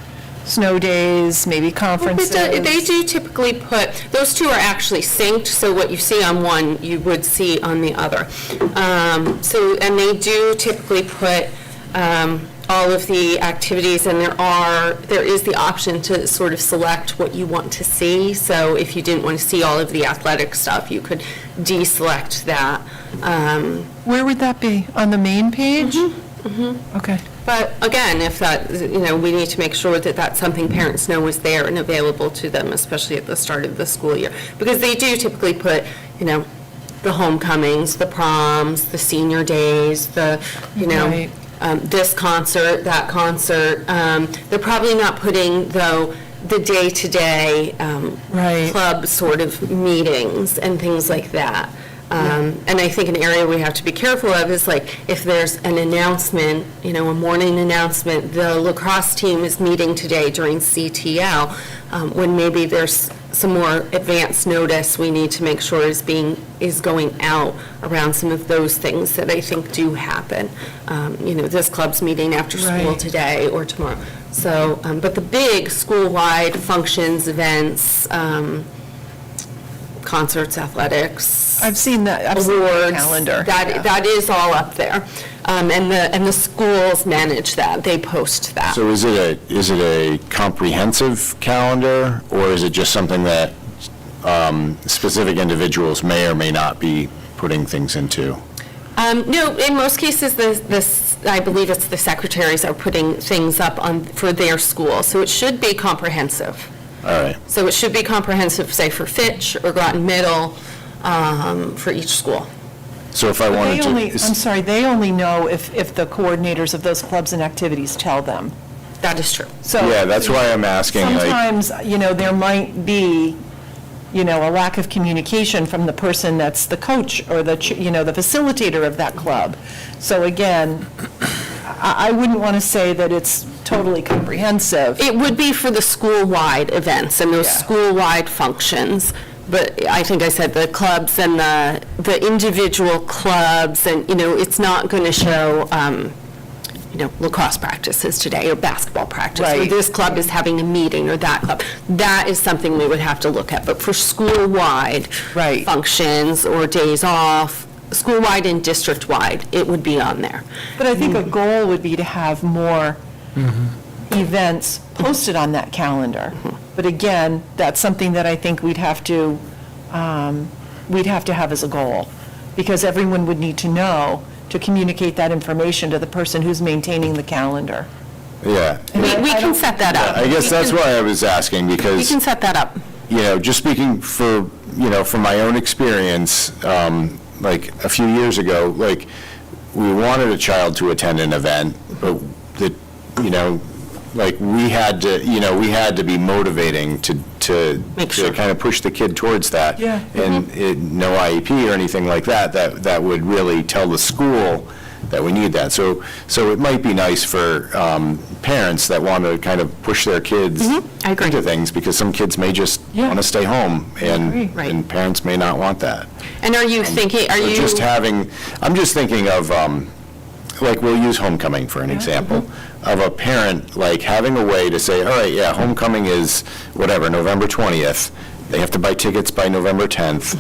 snow days, maybe conferences.
They do typically put, those two are actually synced, so what you see on one, you would see on the other. And they do typically put all of the activities, and there is the option to sort of select what you want to see. So if you didn't want to see all of the athletic stuff, you could deselect that.
Where would that be? On the main page? Okay.
But again, if that, we need to make sure that that's something parents know is there and available to them, especially at the start of the school year. Because they do typically put, the homecomings, the proms, the senior days,
Right.
This concert, that concert. They're probably not putting, though, the day-to-day
Right.
club sort of meetings and things like that. And I think an area we have to be careful of is, like, if there's an announcement, a morning announcement, the lacrosse team is meeting today during CTL, when maybe there's some more advanced notice we need to make sure is going out around some of those things that I think do happen. This club's meeting after school
Right.
today or tomorrow. So, but the big school-wide functions, events, concerts, athletics,
I've seen that, I've seen the
awards.
calendar.
That is all up there. And the schools manage that, they post that.
So is it a comprehensive calendar, or is it just something that specific individuals may or may not be putting things into?
No, in most cases, I believe it's the secretaries are putting things up for their school, so it should be comprehensive.
All right.
So it should be comprehensive, say, for Fitch or Groton Middle, for each school.
So if I wanted
They
to...
only, I'm sorry, they only know if the coordinators of those clubs and activities tell them.
That is true.
So
Yeah, that's why I'm asking, like...
sometimes, there might be, a lack of communication from the person that's the coach or the facilitator of that club. So again, I wouldn't want to say that it's totally comprehensive.
It would be for the school-wide events and those
Yeah.
school-wide functions, but I think I said the clubs and the individual clubs, and, it's not going to show, lacrosse practices today or basketball practice. Or
Right.
this club is having a meeting or that club. That is something we would have to look at. But for school-wide
Right.
functions or days off, school-wide and district-wide, it would be on there.
But I think a goal would be to have more events posted on that calendar. But again, that's something that I think we'd have to have as a goal, because everyone would need to know to communicate that information to the person who's maintaining the calendar.
Yeah.
We can set that up.
I guess that's why I was asking,
We
because...
can set that up.
Just speaking for, from my own experience, like a few years ago, like, we wanted a child to attend an event, but like, we had to be motivating to
Make sure.
kind of push the kid towards that.
Yeah.
And no IEP or anything like that would really tell the school that we need that. So it might be nice for parents that want to kind of push their kids
I agree.
into things, because some kids may just
Yeah.
want to stay home, and
Right.
and parents may not want that.
And are you thinking,
So I'm just thinking of, like, we'll use homecoming for an example, of a parent, like, having a way to say, all right, yeah, homecoming is, whatever, November 20th, they have to buy tickets by November 10th,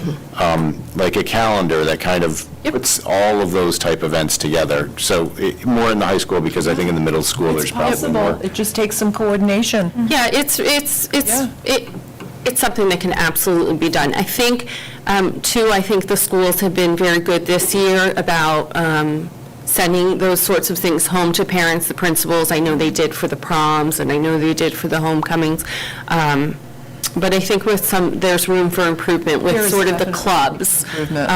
like a calendar that kind of puts all of those type events together. So more in the high school, because I think in the middle school, there's probably more.
Possible, it just takes some coordination.
yeah, it's something that can absolutely be done. I think, too, I think the schools have been very good this year about sending those sorts of things home to parents, the principals. I know they did for the proms, and I know they did for the homecomings. But I think there's room for improvement with
There's
sort of the
definitely
clubs
improvement.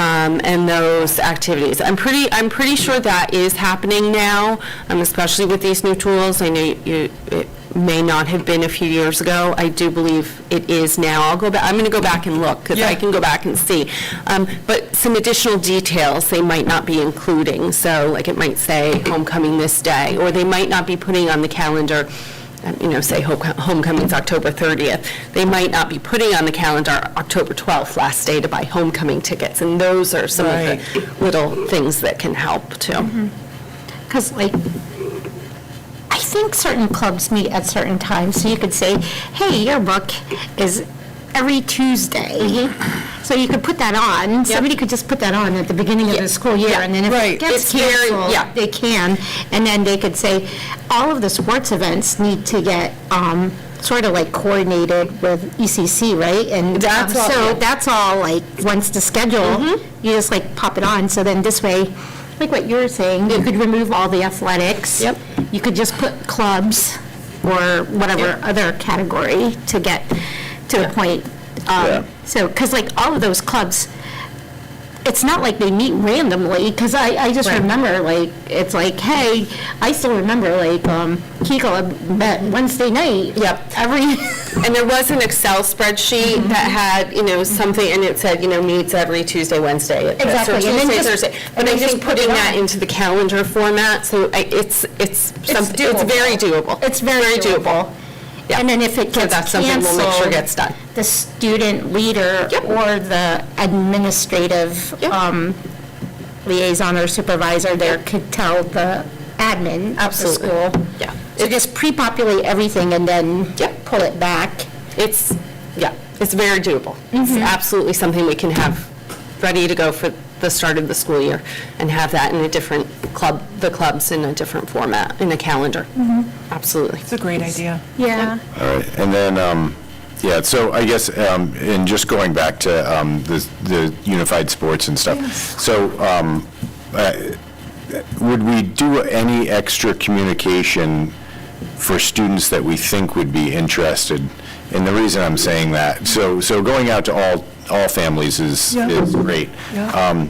and those activities. I'm pretty sure that is happening now, especially with these new tools. I know it may not have been a few years ago. I do believe it is now. I'm going to go back and look, because I
Yeah.
can go back and see. But some additional details they might not be including. So, like, it might say homecoming this day, or they might not be putting on the calendar, say homecoming's October 30th. They might not be putting on the calendar October 12th, last day to buy homecoming tickets. And those are some of the little things that can help, too.
Because, like, I think certain clubs meet at certain times, so you could say, hey, your book is every Tuesday. So you could put that on. Somebody could just put that on at the beginning of the school year, and then if
Right.
it gets
It's very-
canceled,
yeah.
they can. And then they could say, all of the sports events need to get sort of like coordinated with ECC, right? And
That's all,
so
yeah.
that's all, like, once the schedule, you just like pop it on. So then this way, like what you were saying, you could remove all the athletics.
Yep.
You could just put clubs or whatever other category to get to the point.
Yeah.
So, because like all of those clubs, it's not like they meet randomly, because I just remember, like, it's like, hey, I still remember, like, Kegel met Wednesday night.
Yep.
Every,
And there was an Excel spreadsheet that had, something, and it said, meets every Tuesday, Wednesday. Or
Exactly, and then
Tuesday,
just-
Thursday.
and
But I
then just
think
put it
putting that
on.
into the calendar format, so it's
doable.
very doable.
It's very doable.
Yeah.
And then if it
So
gets
that's something we'll make sure
canceled,
gets done.
the student leader
Yep.
or the administrative
Yep.
liaison or supervisor there could tell the admin of the
Absolutely.
school.
Yeah.
So just pre-populate everything and then
Yep.
pull it back.
It's, yeah, It's very doable. It's absolutely something we can have ready to go for the start of the school year and have that in a different the clubs in a different format, in a calendar. Absolutely.
It's a great idea.
Yeah.
All right, and then, yeah, so I guess, and just going back to the unified sports and stuff. So would we do any extra communication for students that we think would be interested? And the reason I'm saying that, so going out to all families is great.
Yeah.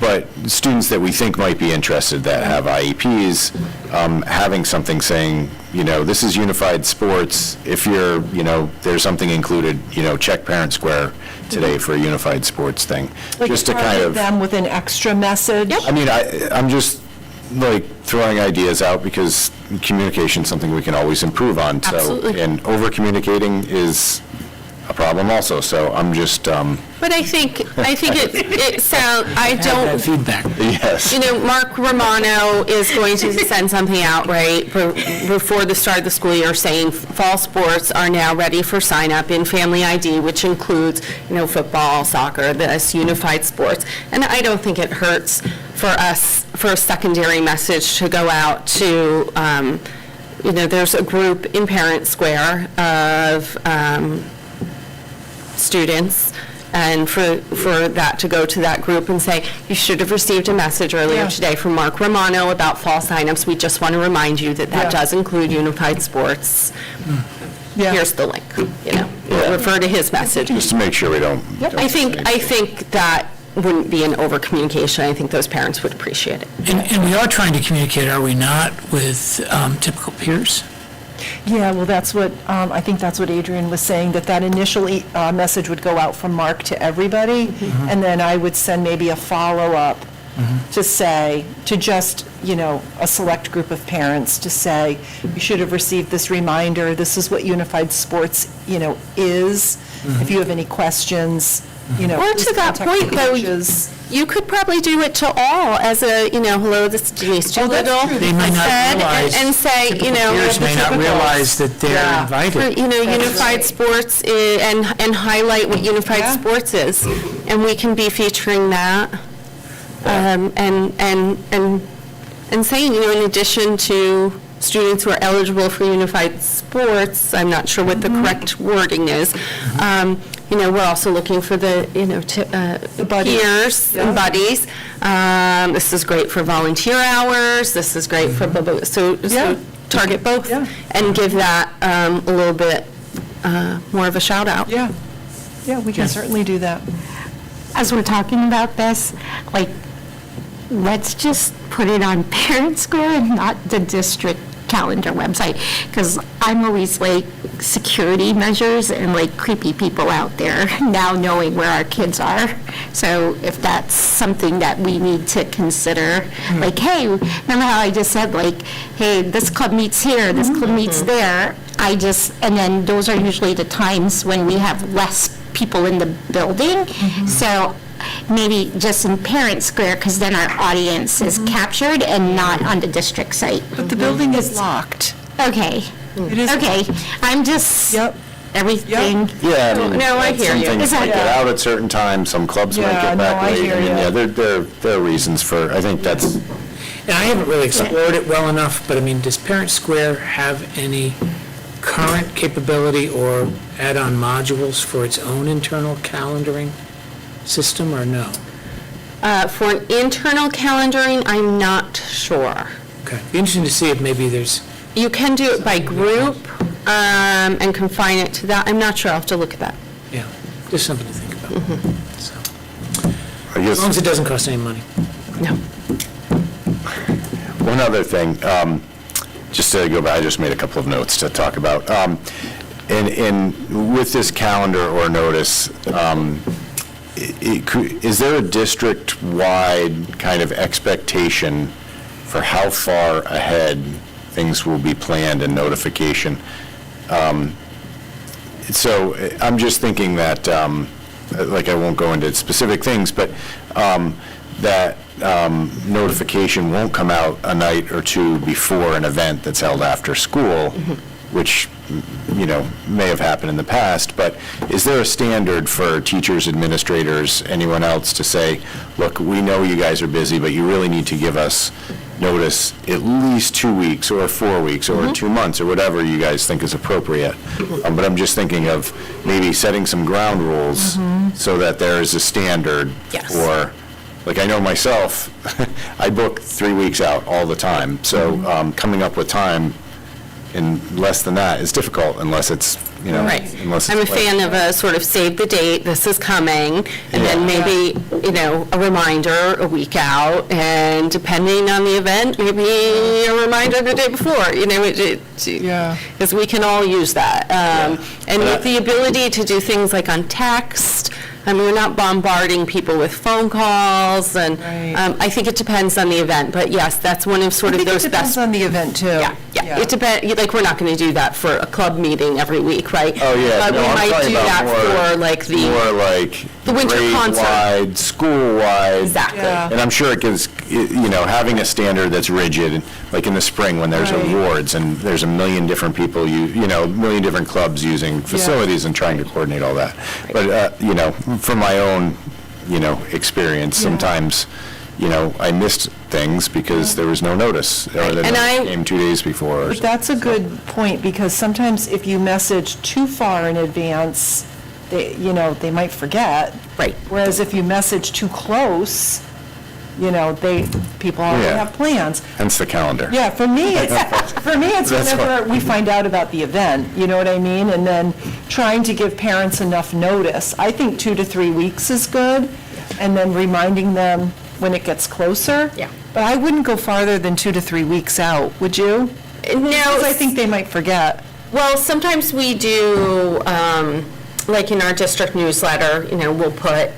But students that we think might be interested that have IEPs, having something saying, this is unified sports. If you're, there's something included, check Parent Square today for a unified sports thing.
Like
Just to kind
target
of,
them with an extra message.
I mean, I'm just like throwing ideas out because communication is something we can always improve on.
Absolutely.
So, and over-communicating is a problem also, so I'm just,
But I think it sounds, I
Have that
don't,
feedback.
yes.
Mark Romano is going to send something out, right, before the start of the school year saying fall sports are now ready for sign up in Family ID, which includes, football, soccer, this unified sports. And I don't think it hurts for us, for a secondary message to go out to, there's a group in Parent Square of students, and for that to go to that group and say, you should have received a message earlier
Yeah.
today from Mark Romano about fall signups. We just want to remind you that
Yeah.
does include unified sports.
Yeah.
Here's the link, refer to his message.
Just to make sure we don't.
I think that wouldn't be an over-communication. I think those parents would appreciate it.
And we are trying to communicate, are we not, with typical peers?
Yeah, well, that's what, I think that's what Adrian was saying, that initial message would go out from Mark to everybody, and then I would send maybe a follow-up to say, to just, a select group of parents, to say, you should have received this reminder, this is what unified sports, is. If you have any questions,
Or
please
to that
contact
point,
the
though,
coaches.
you could probably do it to all as a, hello, this is Denise
Oh, that's
Doolittle.
true.
They may not
said,
realize,
and say,
peers may not realize that they're
Yeah.
invited.
unified
right.
sports and highlight what unified
Yeah.
sports is. And we can be featuring that. And saying, in addition to students who are eligible for unified sports, I'm not sure what the correct wording is, we're also looking for the,
buddies.
peers and
Yeah.
buddies. This is great for volunteer hours, this is great for, so
Yeah.
target both
Yeah.
and give that a little bit more of a shout out.
Yeah, we can certainly do that.
As we're talking about this, let's just put it on Parent Square and not the district calendar website, because I'm always security measures and creepy people out there now knowing where our kids are. So if that's something that we need to consider, hey, remember how I just said, hey, this club meets here, this club meets there, and then those are usually the times when we have less people in the building. So maybe just in Parent Square, because then our audience is captured and not on the district site.
But the building is locked.
Okay.
It is.
Okay, I'm just,
Yep.
everything.
Yeah, I mean,
No, I
some
hear you.
things
Is that-
might get out at certain times, some clubs might
Yeah,
get
no,
back
I
late.
hear
mean,
ya.
yeah, there are reasons for, I think that's,
And I haven't really explored it well enough, but I mean, does Parent Square have any current capability or add-on modules for its own internal calendaring system, or no?
For an internal calendaring, I'm not sure.
Okay, be interesting to see if maybe there's,
You can do it by group and confine it to that. I'm not sure. I'll have to look at that.
yeah, just something to think about. So,
I
as long as
guess,
it doesn't cost any money.
No.
one other thing, just to go back, I just made a couple of notes to talk about. And with this calendar or notice, is there a district-wide kind of expectation for how far ahead things will be planned and notification? So I'm just thinking that, I won't go into specific things, but that notification won't come out a night or two before an event that's held after school, which, may have happened in the past, but is there a standard for teachers, administrators, anyone else to say, look, we know you guys are busy, but you really need to give us notice at least 2 weeks or 4 weeks or 2 months or whatever you guys think is appropriate. But I'm just thinking of maybe setting some ground rules so that there is a standard
Yes.
for, like, I know myself, I book 3 weeks out all the time, so coming up with time in less than that is difficult unless it's,
Right.
unless it's
I'm a
like-
fan of a sort of save the date, this is coming, and then
Yeah.
maybe, a reminder a week out, and depending on the event, maybe a reminder the day before,
Yeah.
because we can all use that. And with the ability to do things like on text, I mean, we're not bombarding people with phone calls, and
Right.
I think it depends on the event, but yes, that's one of sort
I
of
think it
those
depends
best.
on the event, too.
Yeah, it depends, like, we're not going to do that for a club meeting every week, right?
Oh, yeah.
But
No,
we
I'm
might
talking
do
about
that
more-
for, like,
More like
the winter concert.
grade-wide, school-wide.
Exactly.
Yeah.
And I'm sure it gives, having a standard that's rigid, like in the spring when there's
Right.
awards and there's a million different people, a million different clubs using facilities and trying to coordinate all that. But, from my own, experience, sometimes, I missed things because there was no notice, or the
And
notice came 2 days before. or
But that's a good point, because sometimes if you message too far in advance, they might forget.
Right.
Whereas if you message too close, people already
Yeah.
have plans.
Hence the calendar.
Yeah, for me, it's
That's
whenever we find out about the event, you know what I mean? And then trying to give parents enough notice. I think 2 to 3 weeks is good, and then reminding them when it gets closer.
Yeah.
But I wouldn't go farther than 2 to 3 weeks out, would you?
No,
Because I think they might forget.
well, sometimes we do, like in our district newsletter, we'll put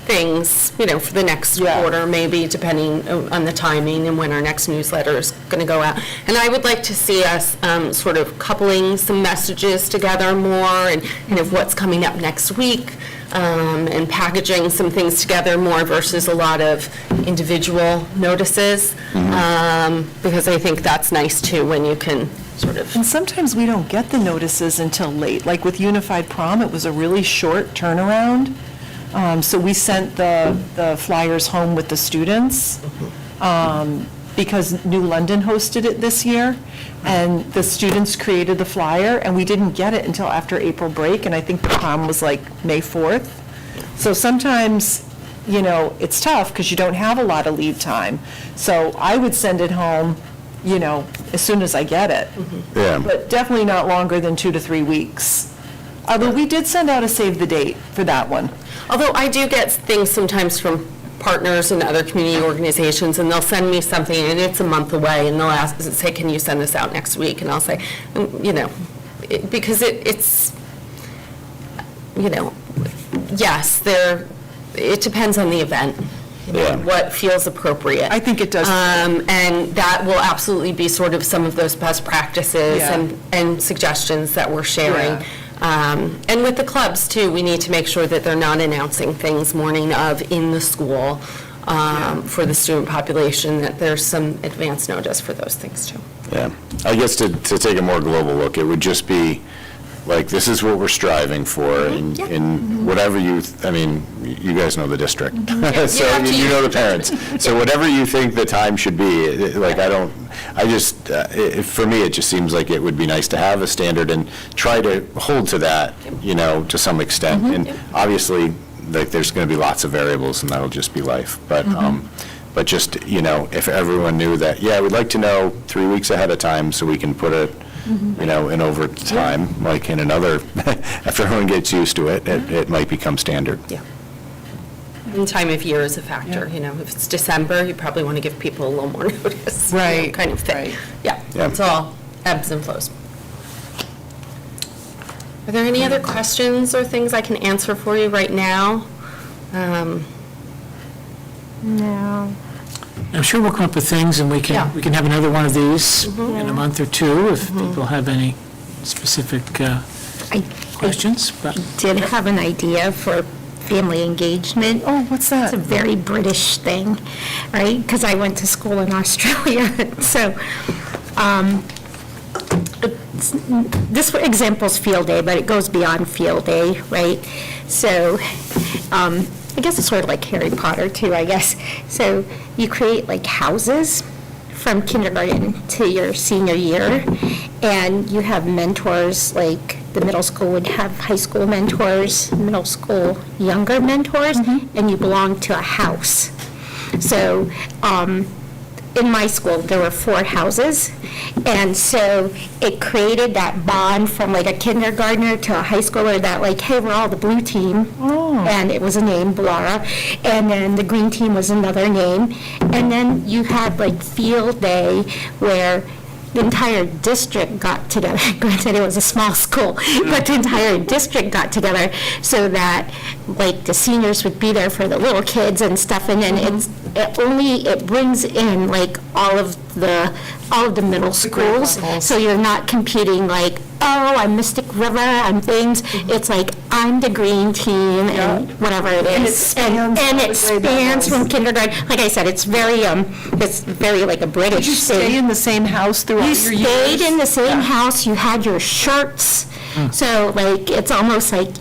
things, for the next
Yeah.
quarter, maybe, depending on the timing and when our next newsletter is going to go out. And I would like to see us sort of coupling some messages together more, and kind of what's coming up next week, and packaging some things together more versus a lot of individual notices, because I think that's nice too, when you can sort of.
And sometimes we don't get the notices until late. Like with Unified Prom, it was a really short turnaround. So we sent the flyers home with the students, because New London hosted it this year, and the students created the flyer, and we didn't get it until after April break, and I think the prom was like May 4th. So sometimes, it's tough because you don't have a lot of lead time. So I would send it home, as soon as I get it.
Yeah.
But definitely not longer than 2 to 3 weeks. Although we did send out a save the date for that one.
Although I do get things sometimes from partners and other community organizations, and they'll send me something, and it's a month away, and they'll say, can you send this out next week? And I'll say, because it's, yes, it depends on the event,
Yeah.
what feels appropriate.
I think it does.
And that will absolutely be sort of some of those best practices
Yeah.
and suggestions that we're sharing.
Yeah.
And with the clubs, too, we need to make sure that they're not announcing things morning of in the school for the student population, that there's some advance notice for those things, too.
Yeah, I guess to take a more global look, it would just be, like, this is what we're striving for, in whatever you guys know the district. So
Yeah,
you know the parents. So whatever you think the time should be, for me, it just seems like it would be nice to have a standard and try to hold to that, to some extent. And obviously, like, there's going to be lots of variables, and that'll just be life. But just, if everyone knew that, we'd like to know 3 weeks ahead of time so we can put it, in overtime, like in another, after everyone gets used to it, it might become standard.
Yeah. And time of year is a factor, If it's December, you probably want to give people a little more notice.
Right,
Kind of thing.
right.
Yeah,
Yeah.
it's all ebbs and flows. Are there any other questions or things I can answer for you right now?
No.
I'm sure we'll come up with things, and we
Yeah.
can have another one of these in a month or two if people have any specific
I
questions. But
did have an idea for family engagement.
Oh, what's
It's
that?
a very British thing, right? Because I went to school in Australia, so this example's field day, but it goes beyond field day, right? So, I guess it's sort of like Harry Potter too, I guess. So you create like houses from kindergarten to your senior year, and you have mentors, like the middle school would have high school mentors, middle school younger mentors, and you belong to a house. So, in my school, there were 4 houses, and so it created that bond from like a kindergartner to a high schooler that like, hey, we're all the blue team, and it was a name, Blara, and then the green team was another name, and then you had like field day where the entire district got together. Granted, it was a small school, but the entire district got together so that, like, the seniors would be there for the little kids and stuff, and then it brings in, like, all of the middle schools, so you're not competing, like, oh, I'm Mystic River, I'm things. It's like, I'm the green team, and whatever it is. And it spans from kindergarten. Like I said, it's very like a British
Did you
thing.
stay in the same house throughout
You
your years?
stayed in the same house, you had your shirts, so like, it's almost like,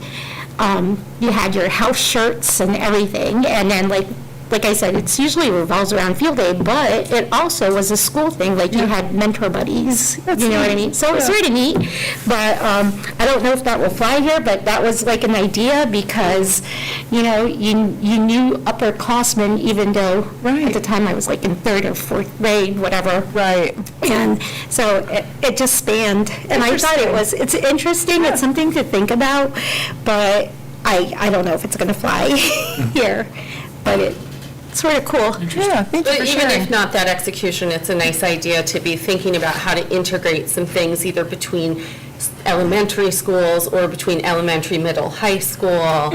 you had your house shirts and everything, and then like I said, it's usually revolves around field day, but it also was a school thing, like you had mentor buddies, you know what I mean? So it's really neat, but I don't know if that will fly here, but that was like an idea, because, you know, you knew upperclassmen, even though at the time I was like in 3rd or 4th grade, whatever.
Right.
And so it just spanned, and I thought it's interesting, it's something to think about, but I don't know if it's going to fly here, but it's sort of cool.
Yeah, thank you
But
for
even
sharing.
if not that execution, it's a nice idea to be thinking about how to integrate some things either between elementary schools or between elementary, middle, high school.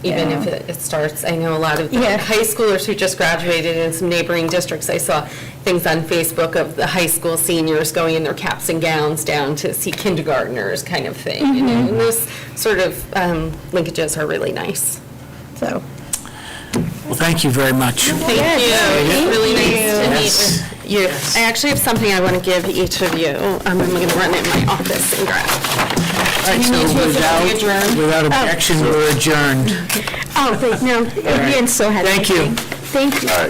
Even if it starts, I know a lot of the high schoolers who just graduated in some neighboring districts. I saw things on Facebook of the high school seniors going in their caps and gowns down to see kindergartners, kind of thing. You know, and those sort of linkages are really nice.
So,
Well, thank you very much.
Thank you. It's really nice
Yes.
to meet you. I actually have something I want to give each of you. I'm going to run it in my office and grab.
All right, so without objection, we're adjourned.
oh, but no, Ian still had
Thank you.
anything. Thank you.